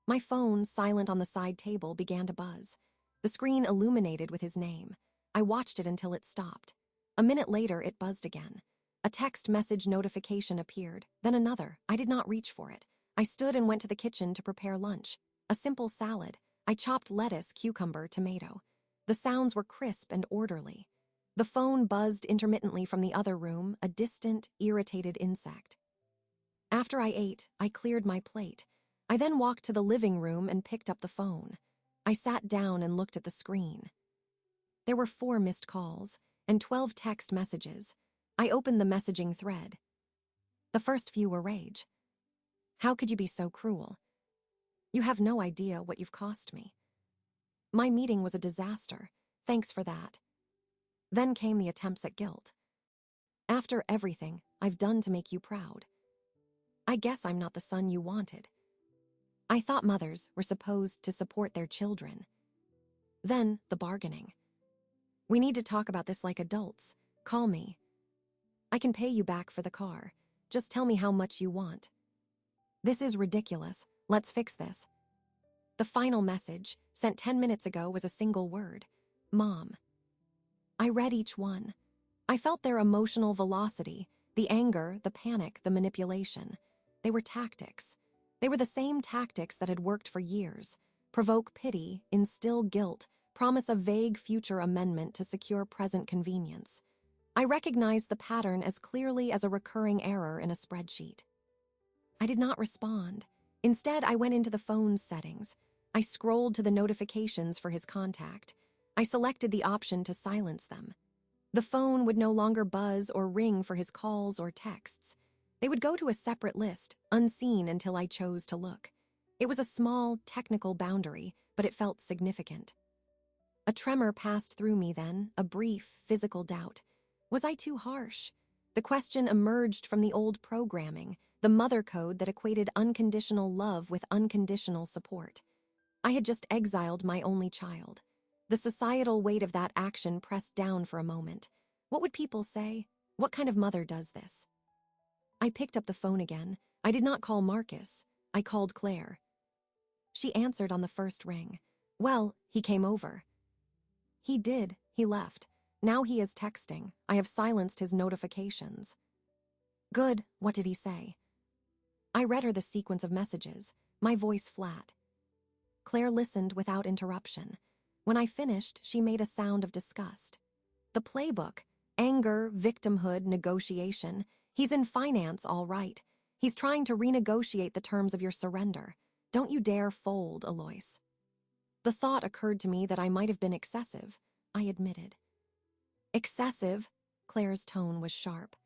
[SPEAKER 1] My phone, silent on the side table, began to buzz. The screen illuminated with his name. I watched it until it stopped. A minute later, it buzzed again. A text message notification appeared, then another. I did not reach for it. I stood and went to the kitchen to prepare lunch. A simple salad. I chopped lettuce, cucumber, tomato. The sounds were crisp and orderly. The phone buzzed intermittently from the other room, a distant, irritated insect. After I ate, I cleared my plate. I then walked to the living room and picked up the phone. I sat down and looked at the screen. There were 4 missed calls and 12 text messages. I opened the messaging thread. The first few were rage. How could you be so cruel? You have no idea what you've cost me. My meeting was a disaster. Thanks for that. Then came the attempts at guilt. After everything I've done to make you proud, I guess I'm not the son you wanted. I thought mothers were supposed to support their children. Then the bargaining. We need to talk about this like adults. Call me. I can pay you back for the car. Just tell me how much you want. This is ridiculous. Let's fix this. The final message, sent 10 minutes ago, was a single word. Mom. I read each one. I felt their emotional velocity, the anger, the panic, the manipulation. They were tactics. They were the same tactics that had worked for years. Provoke pity, instill guilt, promise a vague future amendment to secure present convenience. I recognized the pattern as clearly as a recurring error in a spreadsheet. I did not respond. Instead, I went into the phone's settings. I scrolled to the notifications for his contact. I selected the option to silence them. The phone would no longer buzz or ring for his calls or texts. They would go to a separate list, unseen until I chose to look. It was a small, technical boundary, but it felt significant. A tremor passed through me then, a brief, physical doubt. Was I too harsh? The question emerged from the old programming, the mother code that equated unconditional love with unconditional support. I had just exiled my only child. The societal weight of that action pressed down for a moment. What would people say? What kind of mother does this? I picked up the phone again. I did not call Marcus. I called Claire. She answered on the first ring. Well, he came over. He did. He left. Now he is texting. I have silenced his notifications. Good. What did he say? I read her the sequence of messages, my voice flat. Claire listened without interruption. When I finished, she made a sound of disgust. The playbook, anger, victimhood, negotiation. He's in finance, all right. He's trying to renegotiate the terms of your surrender. Don't you dare fold, Alois. The thought occurred to me that I might have been excessive, I admitted. Excessive? Claire's tone was sharp.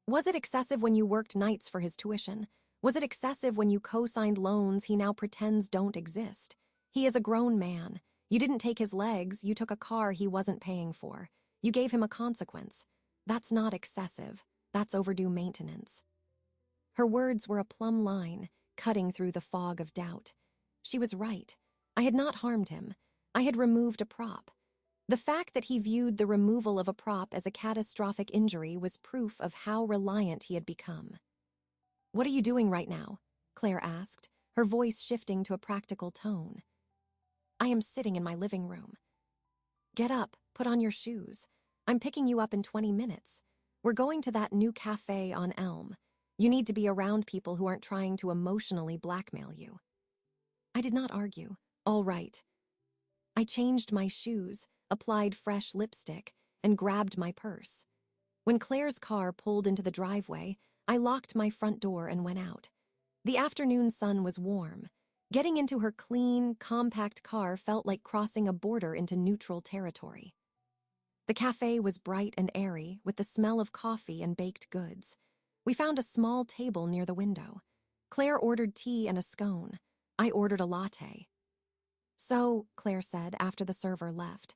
[SPEAKER 1] Was it excessive when you worked nights for his tuition? Was it excessive when you co-signed loans he now pretends don't exist? He is a grown man. You didn't take his legs, you took a car he wasn't paying for. You gave him a consequence. That's not excessive. That's overdue maintenance. Her words were a plumb line, cutting through the fog of doubt. She was right. I had not harmed him. I had removed a prop. The fact that he viewed the removal of a prop as a catastrophic injury was proof of how reliant he had become. What are you doing right now? Claire asked, her voice shifting to a practical tone. I am sitting in my living room. Get up, put on your shoes. I'm picking you up in 20 minutes. We're going to that new cafe on Elm. You need to be around people who aren't trying to emotionally blackmail you. I did not argue. All right. I changed my shoes, applied fresh lipstick, and grabbed my purse. When Claire's car pulled into the driveway, I locked my front door and went out. The afternoon sun was warm. Getting into her clean, compact car felt like crossing a border into neutral territory. The cafe was bright and airy, with the smell of coffee and baked goods. We found a small table near the window. Claire ordered tea and a scone. I ordered a latte. So, Claire said after the server left,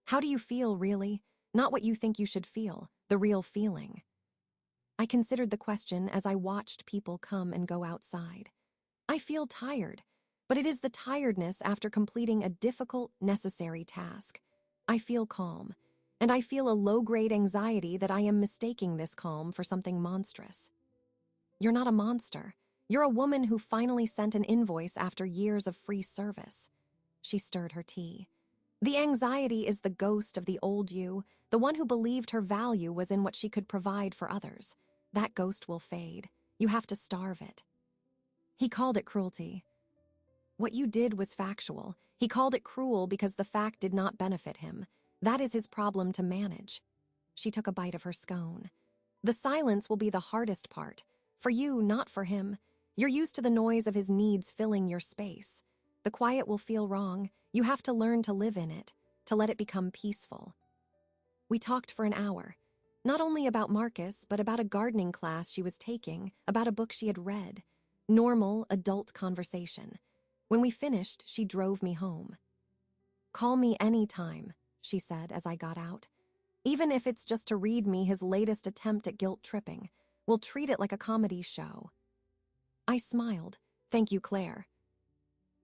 [SPEAKER 1] how do you feel, really? Not what you think you should feel, the real feeling. I considered the question as I watched people come and go outside. I feel tired, but it is the tiredness after completing a difficult, necessary task. I feel calm, and I feel a low-grade anxiety that I am mistaking this calm for something monstrous. You're not a monster. You're a woman who finally sent an invoice after years of free service. She stirred her tea. The anxiety is the ghost of the old you, the one who believed her value was in what she could provide for others. That ghost will fade. You have to starve it. He called it cruelty. What you did was factual. He called it cruel because the fact did not benefit him. That is his problem to manage. She took a bite of her scone. The silence will be the hardest part. For you, not for him. You're used to the noise of his needs filling your space. The quiet will feel wrong. You have to learn to live in it, to let it become peaceful. We talked for an hour. Not only about Marcus, but about a gardening class she was taking, about a book she had read. Normal, adult conversation. When we finished, she drove me home. Call me any time, she said as I got out. Even if it's just to read me his latest attempt at guilt tripping. We'll treat it like a comedy show. I smiled. Thank you, Claire.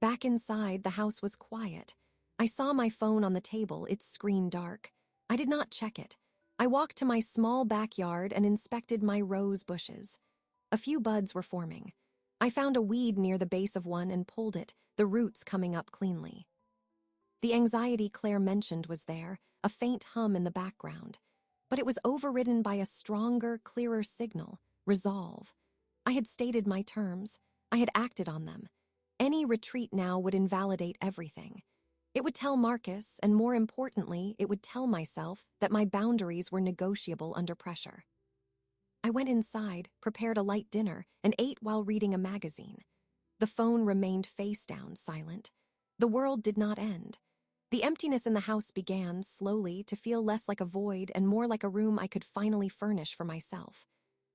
[SPEAKER 1] Back inside, the house was quiet. I saw my phone on the table, its screen dark. I did not check it. I walked to my small backyard and inspected my rose bushes. A few buds were forming. I found a weed near the base of one and pulled it, the roots coming up cleanly. The anxiety Claire mentioned was there, a faint hum in the background. But it was overridden by a stronger, clearer signal, resolve. I had stated my terms. I had acted on them. Any retreat now would invalidate everything. It would tell Marcus, and more importantly, it would tell myself that my boundaries were negotiable under pressure. I went inside, prepared a light dinner, and ate while reading a magazine. The phone remained face down, silent. The world did not end. The emptiness in the house began, slowly, to feel less like a void and more like a room I could finally furnish for myself.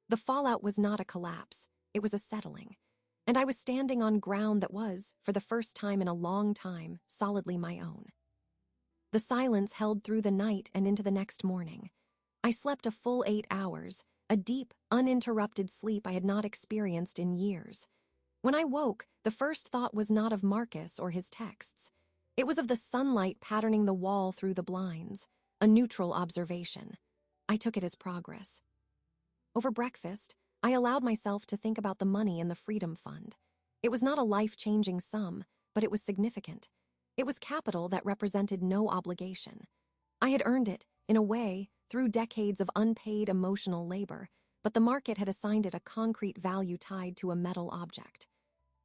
[SPEAKER 1] The fallout was not a collapse, it was a settling. And I was standing on ground that was, for the first time in a long time, solidly my own. The silence held through the night and into the next morning. I slept a full 8 hours, a deep, uninterrupted sleep I had not experienced in years. When I woke, the first thought was not of Marcus or his texts. It was of the sunlight patterning the wall through the blinds, a neutral observation. I took it as progress. Over breakfast, I allowed myself to think about the money in the Freedom Fund. It was not a life-changing sum, but it was significant. It was capital that represented no obligation. I had earned it, in a way, through decades of unpaid emotional labor, but the market had assigned it a concrete value tied to a metal object.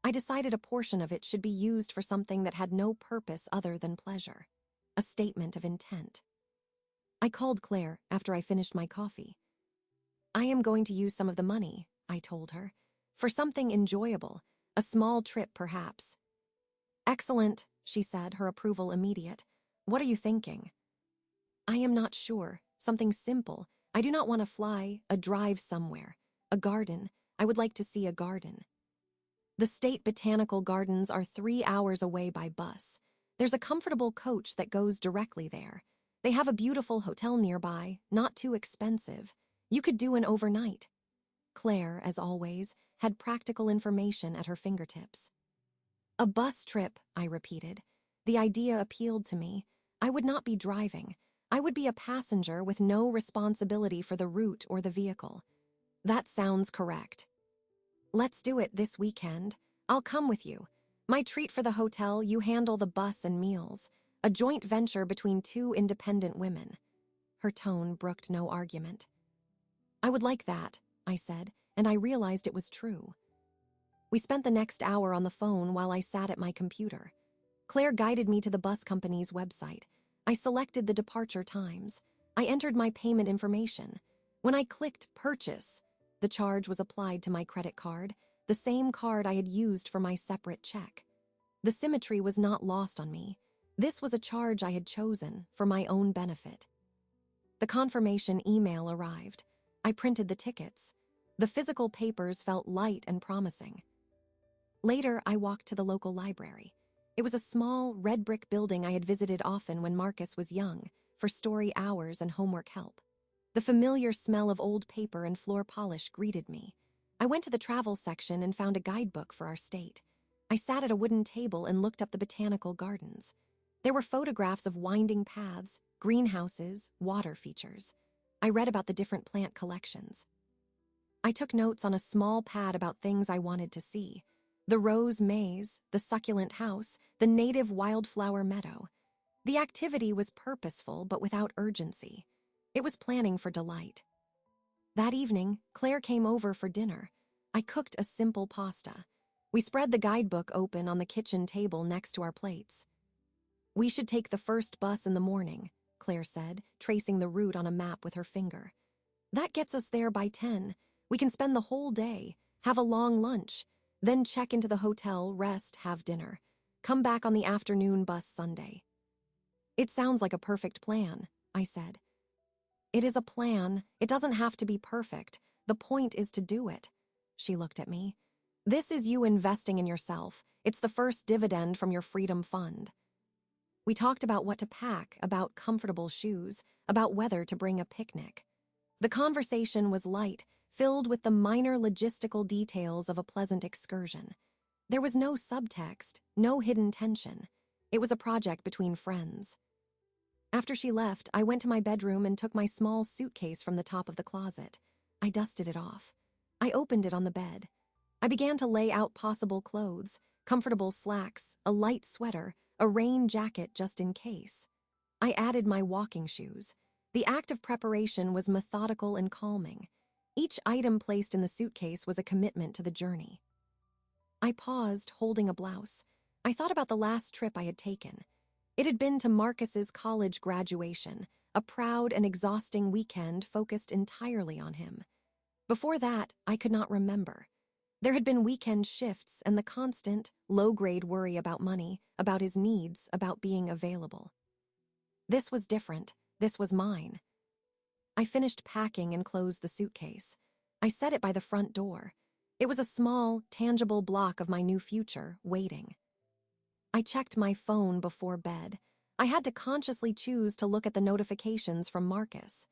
[SPEAKER 1] I decided a portion of it should be used for something that had no purpose other than pleasure. A statement of intent. I called Claire after I finished my coffee. I am going to use some of the money, I told her, for something enjoyable, a small trip perhaps. Excellent, she said, her approval immediate. What are you thinking? I am not sure. Something simple. I do not want to fly, a drive somewhere. A garden. I would like to see a garden. The State Botanical Gardens are 3 hours away by bus. There's a comfortable coach that goes directly there. They have a beautiful hotel nearby, not too expensive. You could do an overnight. Claire, as always, had practical information at her fingertips. A bus trip, I repeated. The idea appealed to me. I would not be driving. I would be a passenger with no responsibility for the route or the vehicle. That sounds correct. Let's do it this weekend. I'll come with you. My treat for the hotel, you handle the bus and meals. A joint venture between 2 independent women. Her tone brooked no argument. I would like that, I said, and I realized it was true. We spent the next hour on the phone while I sat at my computer. Claire guided me to the bus company's website. I selected the departure times. I entered my payment information. When I clicked purchase, the charge was applied to my credit card, the same card I had used for my separate check. The symmetry was not lost on me. This was a charge I had chosen for my own benefit. The confirmation email arrived. I printed the tickets. The physical papers felt light and promising. Later, I walked to the local library. It was a small, red brick building I had visited often when Marcus was young, for story hours and homework help. The familiar smell of old paper and floor polish greeted me. I went to the travel section and found a guidebook for our state. I sat at a wooden table and looked up the botanical gardens. There were photographs of winding paths, greenhouses, water features. I read about the different plant collections. I took notes on a small pad about things I wanted to see. The rose maze, the succulent house, the native wildflower meadow. The activity was purposeful but without urgency. It was planning for delight. That evening, Claire came over for dinner. I cooked a simple pasta. We spread the guidebook open on the kitchen table next to our plates. "We should take the first bus in the morning," Claire said, tracing the route on a map with her finger. "That gets us there by 10. We can spend the whole day, have a long lunch, then check into the hotel, rest, have dinner. Come back on the afternoon bus Sunday." "It sounds like a perfect plan," I said. "It is a plan. It doesn't have to be perfect. The point is to do it." She looked at me. "This is you investing in yourself. It's the first dividend from your freedom fund." We talked about what to pack, about comfortable shoes, about whether to bring a picnic. The conversation was light, filled with the minor logistical details of a pleasant excursion. There was no subtext, no hidden tension. It was a project between friends. After she left, I went to my bedroom and took my small suitcase from the top of the closet. I dusted it off. I opened it on the bed. I began to lay out possible clothes, comfortable slacks, a light sweater, a rain jacket just in case. I added my walking shoes. The act of preparation was methodical and calming. Each item placed in the suitcase was a commitment to the journey. I paused, holding a blouse. I thought about the last trip I had taken. It had been to Marcus's college graduation, a proud and exhausting weekend focused entirely on him. Before that, I could not remember. There had been weekend shifts and the constant, low-grade worry about money, about his needs, about being available. This was different. This was mine. I finished packing and closed the suitcase. I set it by the front door. It was a small, tangible block of my new future, waiting. I checked my phone before bed. I had to consciously choose to look at the notifications from Marcus.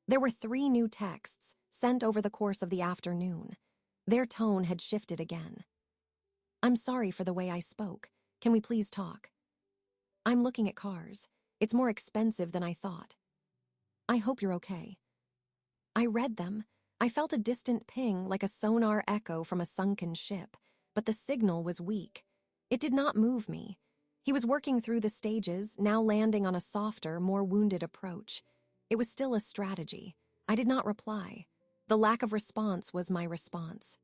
[SPEAKER 1] There were 3 new texts, sent over the course of the afternoon. Their tone had shifted again. "I'm sorry for the way I spoke. Can we please talk? I'm looking at cars. It's more expensive than I thought. I hope you're okay." I read them. I felt a distant ping like a sonar echo from a sunken ship, but the signal was weak. It did not move me. He was working through the stages, now landing on a softer, more wounded approach. It was still a strategy. I did not reply. The lack of response was my response.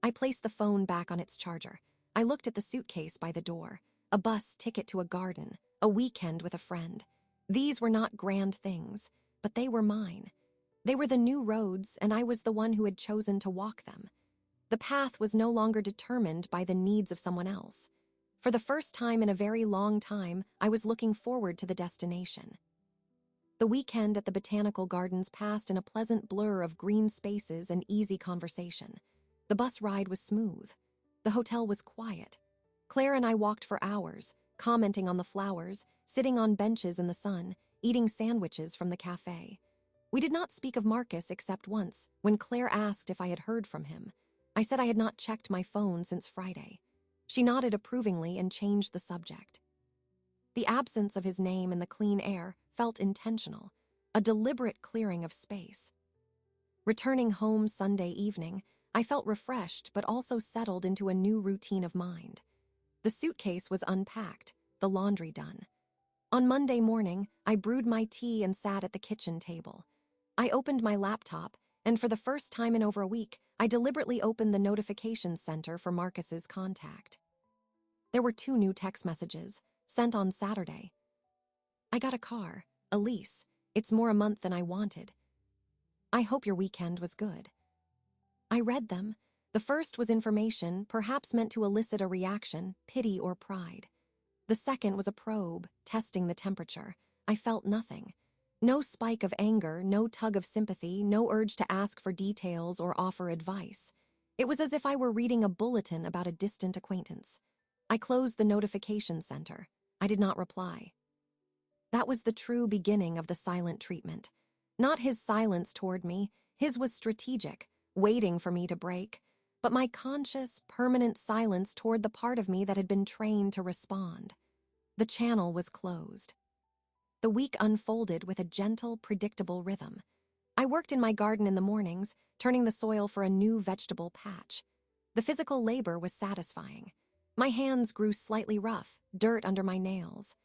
[SPEAKER 1] I placed the phone back on its charger. I looked at the suitcase by the door. A bus ticket to a garden, a weekend with a friend. These were not grand things, but they were mine. They were the new roads, and I was the one who had chosen to walk them. The path was no longer determined by the needs of someone else. For the first time in a very long time, I was looking forward to the destination. The weekend at the Botanical Gardens passed in a pleasant blur of green spaces and easy conversation. The bus ride was smooth. The hotel was quiet. Claire and I walked for hours, commenting on the flowers, sitting on benches in the sun, eating sandwiches from the cafe. We did not speak of Marcus except once, when Claire asked if I had heard from him. I said I had not checked my phone since Friday. She nodded approvingly and changed the subject. The absence of his name in the clean air felt intentional, a deliberate clearing of space. Returning home Sunday evening, I felt refreshed but also settled into a new routine of mind. The suitcase was unpacked, the laundry done. On Monday morning, I brewed my tea and sat at the kitchen table. I opened my laptop, and for the first time in over a week, I deliberately opened the notifications center for Marcus's contact. There were 2 new text messages, sent on Saturday. "I got a car, a lease. It's more a month than I wanted. I hope your weekend was good." I read them. The first was information, perhaps meant to elicit a reaction, pity or pride. The second was a probe, testing the temperature. I felt nothing. No spike of anger, no tug of sympathy, no urge to ask for details or offer advice. It was as if I were reading a bulletin about a distant acquaintance. I closed the notification center. I did not reply. That was the true beginning of the silent treatment. Not his silence toward me, his was strategic, waiting for me to break, but my conscious, permanent silence toward the part of me that had been trained to respond. The channel was closed. The week unfolded with a gentle, predictable rhythm. I worked in my garden in the mornings, turning the soil for a new vegetable patch. The physical labor was satisfying. My hands grew slightly rough, dirt under my nails.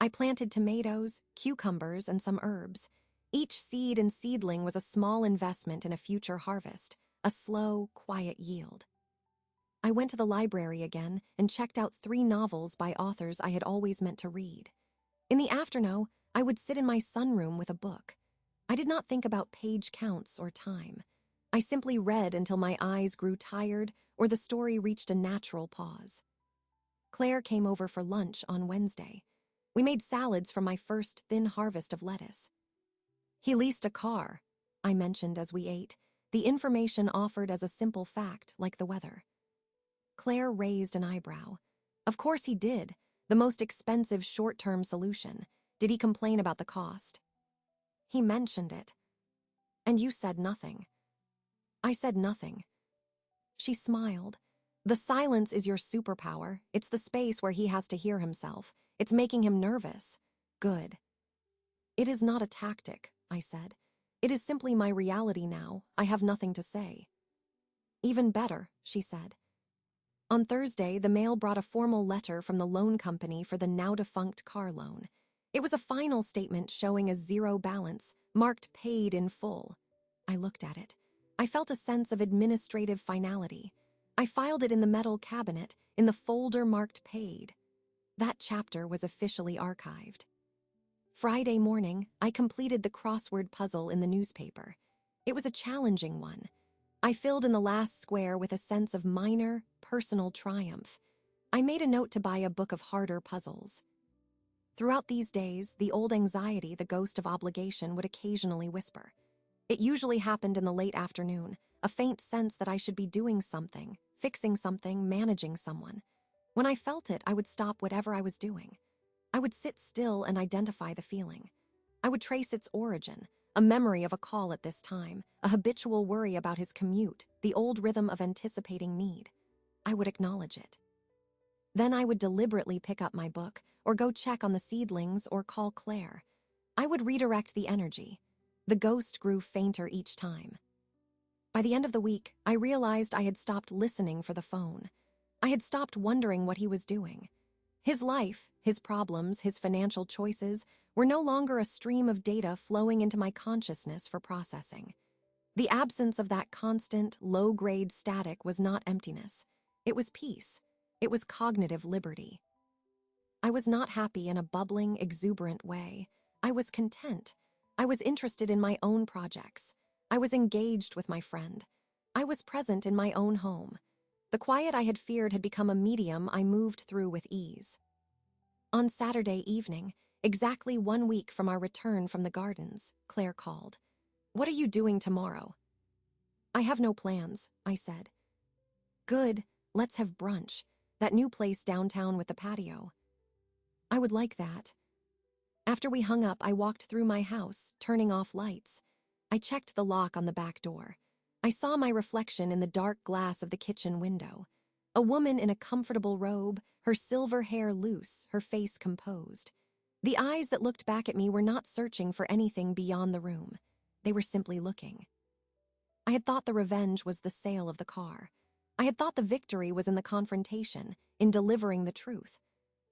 [SPEAKER 1] I planted tomatoes, cucumbers, and some herbs. Each seed and seedling was a small investment in a future harvest, a slow, quiet yield. I went to the library again and checked out 3 novels by authors I had always meant to read. In the afternoon, I would sit in my sunroom with a book. I did not think about page counts or time. I simply read until my eyes grew tired or the story reached a natural pause. Claire came over for lunch on Wednesday. We made salads from my first thin harvest of lettuce. He leased a car, I mentioned as we ate, the information offered as a simple fact like the weather. Claire raised an eyebrow. Of course he did, the most expensive short-term solution. Did he complain about the cost? He mentioned it. And you said nothing. I said nothing. She smiled. The silence is your superpower. It's the space where he has to hear himself. It's making him nervous. Good. It is not a tactic, I said. It is simply my reality now. I have nothing to say. Even better, she said. On Thursday, the mail brought a formal letter from the loan company for the now-defunct car loan. It was a final statement showing a zero balance, marked paid in full. I looked at it. I felt a sense of administrative finality. I filed it in the metal cabinet, in the folder marked paid. That chapter was officially archived. Friday morning, I completed the crossword puzzle in the newspaper. It was a challenging one. I filled in the last square with a sense of minor, personal triumph. I made a note to buy a book of harder puzzles. Throughout these days, the old anxiety, the ghost of obligation, would occasionally whisper. It usually happened in the late afternoon, a faint sense that I should be doing something, fixing something, managing someone. When I felt it, I would stop whatever I was doing. I would sit still and identify the feeling. I would trace its origin, a memory of a call at this time, a habitual worry about his commute, the old rhythm of anticipating need. I would acknowledge it. Then I would deliberately pick up my book, or go check on the seedlings, or call Claire. I would redirect the energy. The ghost grew fainter each time. By the end of the week, I realized I had stopped listening for the phone. I had stopped wondering what he was doing. His life, his problems, his financial choices were no longer a stream of data flowing into my consciousness for processing. The absence of that constant, low-grade static was not emptiness. It was peace. It was cognitive liberty. I was not happy in a bubbling, exuberant way. I was content. I was interested in my own projects. I was engaged with my friend. I was present in my own home. The quiet I had feared had become a medium I moved through with ease. On Saturday evening, exactly 1 week from our return from the gardens, Claire called. "What are you doing tomorrow?" "I have no plans," I said. "Good, let's have brunch. That new place downtown with the patio." "I would like that." After we hung up, I walked through my house, turning off lights. I checked the lock on the back door. I saw my reflection in the dark glass of the kitchen window. A woman in a comfortable robe, her silver hair loose, her face composed. The eyes that looked back at me were not searching for anything beyond the room. They were simply looking. I had thought the revenge was the sale of the car. I had thought the victory was in the confrontation, in delivering the truth.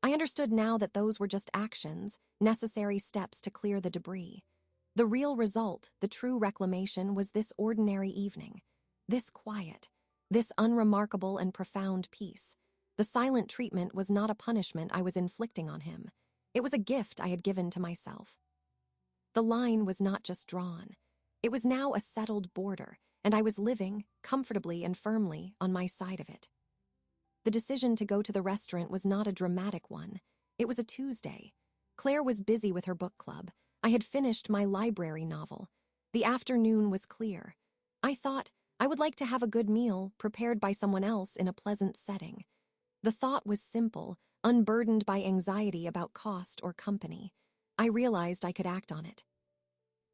[SPEAKER 1] I understood now that those were just actions, necessary steps to clear the debris. The real result, the true reclamation, was this ordinary evening. This quiet. This unremarkable and profound peace. The silent treatment was not a punishment I was inflicting on him. It was a gift I had given to myself. The line was not just drawn. It was now a settled border, and I was living, comfortably and firmly, on my side of it. The decision to go to the restaurant was not a dramatic one. It was a Tuesday. Claire was busy with her book club. I had finished my library novel. The afternoon was clear. I thought I would like to have a good meal prepared by someone else in a pleasant setting. The thought was simple, unburdened by anxiety about cost or company. I realized I could act on it.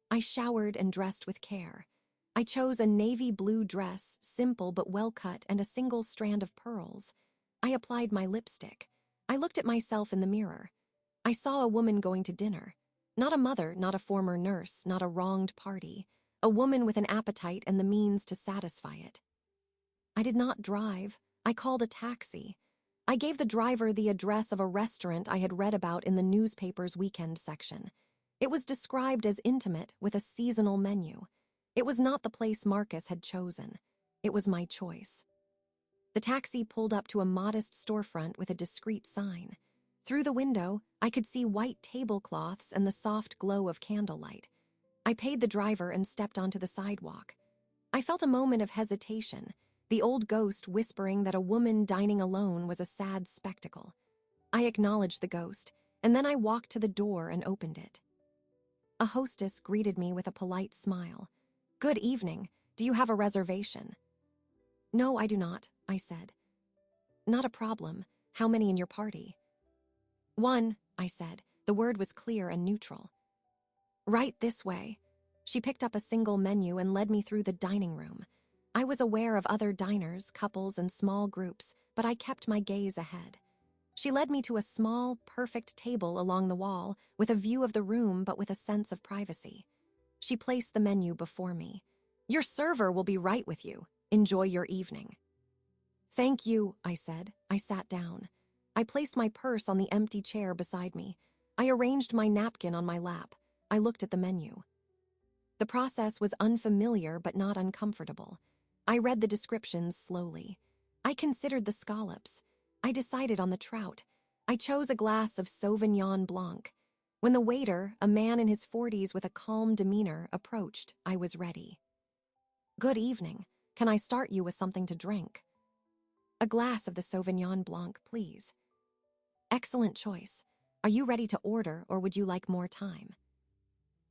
[SPEAKER 1] I showered and dressed with care. I chose a navy blue dress, simple but well cut, and a single strand of pearls. I applied my lipstick. I looked at myself in the mirror. I saw a woman going to dinner. Not a mother, not a former nurse, not a wronged party. A woman with an appetite and the means to satisfy it. I did not drive. I called a taxi. I gave the driver the address of a restaurant I had read about in the newspaper's weekend section. It was described as intimate with a seasonal menu. It was not the place Marcus had chosen. It was my choice. The taxi pulled up to a modest storefront with a discreet sign. Through the window, I could see white tablecloths and the soft glow of candlelight. I paid the driver and stepped onto the sidewalk. I felt a moment of hesitation, the old ghost whispering that a woman dining alone was a sad spectacle. I acknowledged the ghost, and then I walked to the door and opened it. A hostess greeted me with a polite smile. "Good evening. Do you have a reservation?" "No, I do not," I said. "Not a problem. How many in your party?" "One," I said. The word was clear and neutral. "Right this way." She picked up a single menu and led me through the dining room. I was aware of other diners, couples, and small groups, but I kept my gaze ahead. She led me to a small, perfect table along the wall, with a view of the room but with a sense of privacy. She placed the menu before me. "Your server will be right with you. Enjoy your evening." "Thank you," I said. I sat down. I placed my purse on the empty chair beside me. I arranged my napkin on my lap. I looked at the menu. The process was unfamiliar but not uncomfortable. I read the descriptions slowly. I considered the scallops. I decided on the trout. I chose a glass of Sauvignon Blanc. When the waiter, a man in his 40s with a calm demeanor, approached, I was ready. "Good evening. Can I start you with something to drink?" "A glass of the Sauvignon Blanc, please." "Excellent choice. Are you ready to order, or would you like more time?"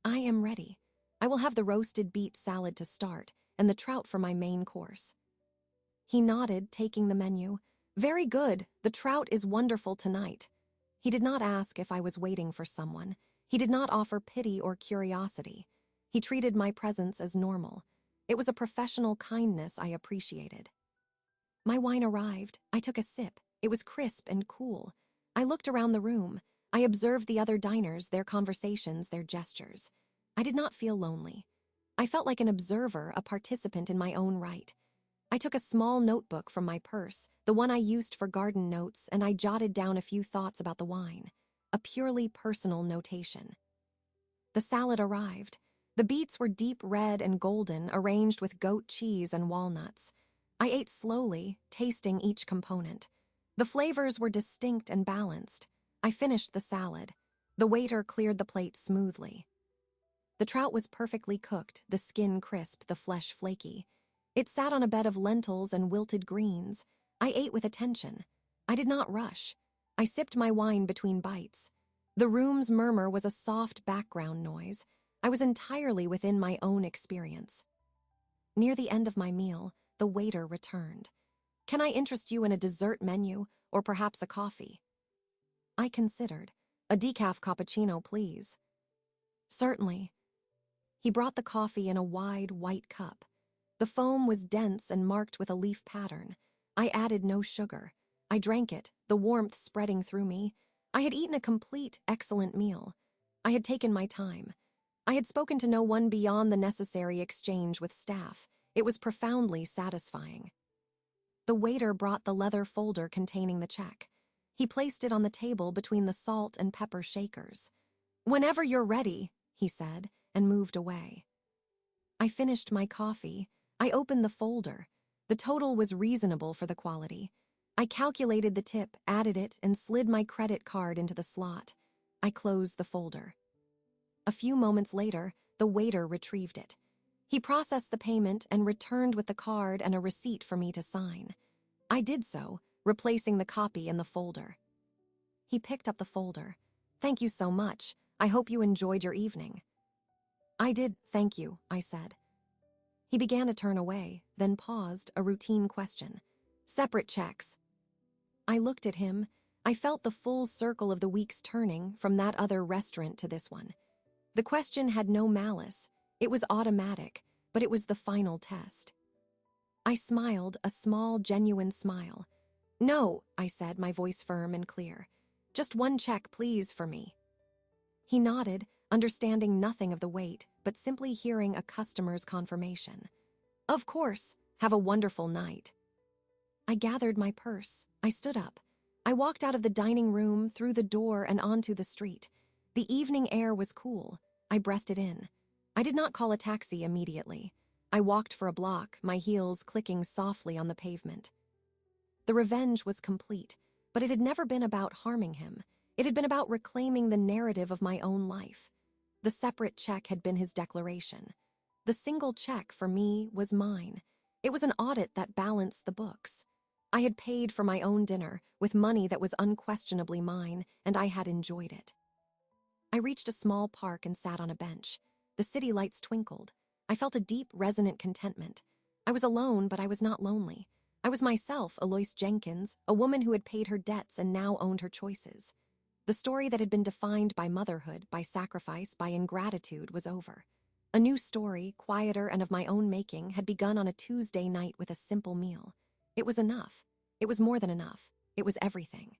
[SPEAKER 1] "I am ready. I will have the roasted beet salad to start, and the trout for my main course." He nodded, taking the menu. "Very good. The trout is wonderful tonight." He did not ask if I was waiting for someone. He did not offer pity or curiosity. He treated my presence as normal. It was a professional kindness I appreciated. My wine arrived. I took a sip. It was crisp and cool. I looked around the room. I observed the other diners, their conversations, their gestures. I did not feel lonely. I felt like an observer, a participant in my own right. I took a small notebook from my purse, the one I used for garden notes, and I jotted down a few thoughts about the wine. A purely personal notation. The salad arrived. The beets were deep red and golden, arranged with goat cheese and walnuts. I ate slowly, tasting each component. The flavors were distinct and balanced. I finished the salad. The waiter cleared the plate smoothly. The trout was perfectly cooked, the skin crisp, the flesh flaky. It sat on a bed of lentils and wilted greens. I ate with attention. I did not rush. I sipped my wine between bites. The room's murmur was a soft background noise. I was entirely within my own experience. Near the end of my meal, the waiter returned. "Can I interest you in a dessert menu, or perhaps a coffee?" I considered. "A decaf cappuccino, please." "Certainly." He brought the coffee in a wide, white cup. The foam was dense and marked with a leaf pattern. I added no sugar. I drank it, the warmth spreading through me. I had eaten a complete, excellent meal. I had taken my time. I had spoken to no one beyond the necessary exchange with staff. It was profoundly satisfying. The waiter brought the leather folder containing the check. He placed it on the table between the salt and pepper shakers. "Whenever you're ready," he said, and moved away. I finished my coffee. I opened the folder. The total was reasonable for the quality. I calculated the tip, added it, and slid my credit card into the slot. I closed the folder. A few moments later, the waiter retrieved it. He processed the payment and returned with the card and a receipt for me to sign. I did so, replacing the copy in the folder. He picked up the folder. "Thank you so much. I hope you enjoyed your evening." "I did, thank you," I said. He began to turn away, then paused, a routine question. "Separate checks." I looked at him. I felt the full circle of the weeks turning from that other restaurant to this one. The question had no malice. It was automatic, but it was the final test. I smiled, a small, genuine smile. "No," I said, my voice firm and clear. "Just one check, please, for me." He nodded, understanding nothing of the wait, but simply hearing a customer's confirmation. "Of course. Have a wonderful night." I gathered my purse. I stood up. I walked out of the dining room, through the door, and onto the street. The evening air was cool. I breathed it in. I did not call a taxi immediately. I walked for a block, my heels clicking softly on the pavement. The revenge was complete, but it had never been about harming him. It had been about reclaiming the narrative of my own life. The separate check had been his declaration. The single check for me was mine. It was an audit that balanced the books. I had paid for my own dinner with money that was unquestionably mine, and I had enjoyed it. I reached a small park and sat on a bench. The city lights twinkled. I felt a deep, resonant contentment. I was alone, but I was not lonely. I was myself, Alois Jenkins, a woman who had paid her debts and now owned her choices. The story that had been defined by motherhood, by sacrifice, by ingratitude was over. A new story, quieter and of my own making, had begun on a Tuesday night with a simple meal. It was enough. It was more than enough. It was everything.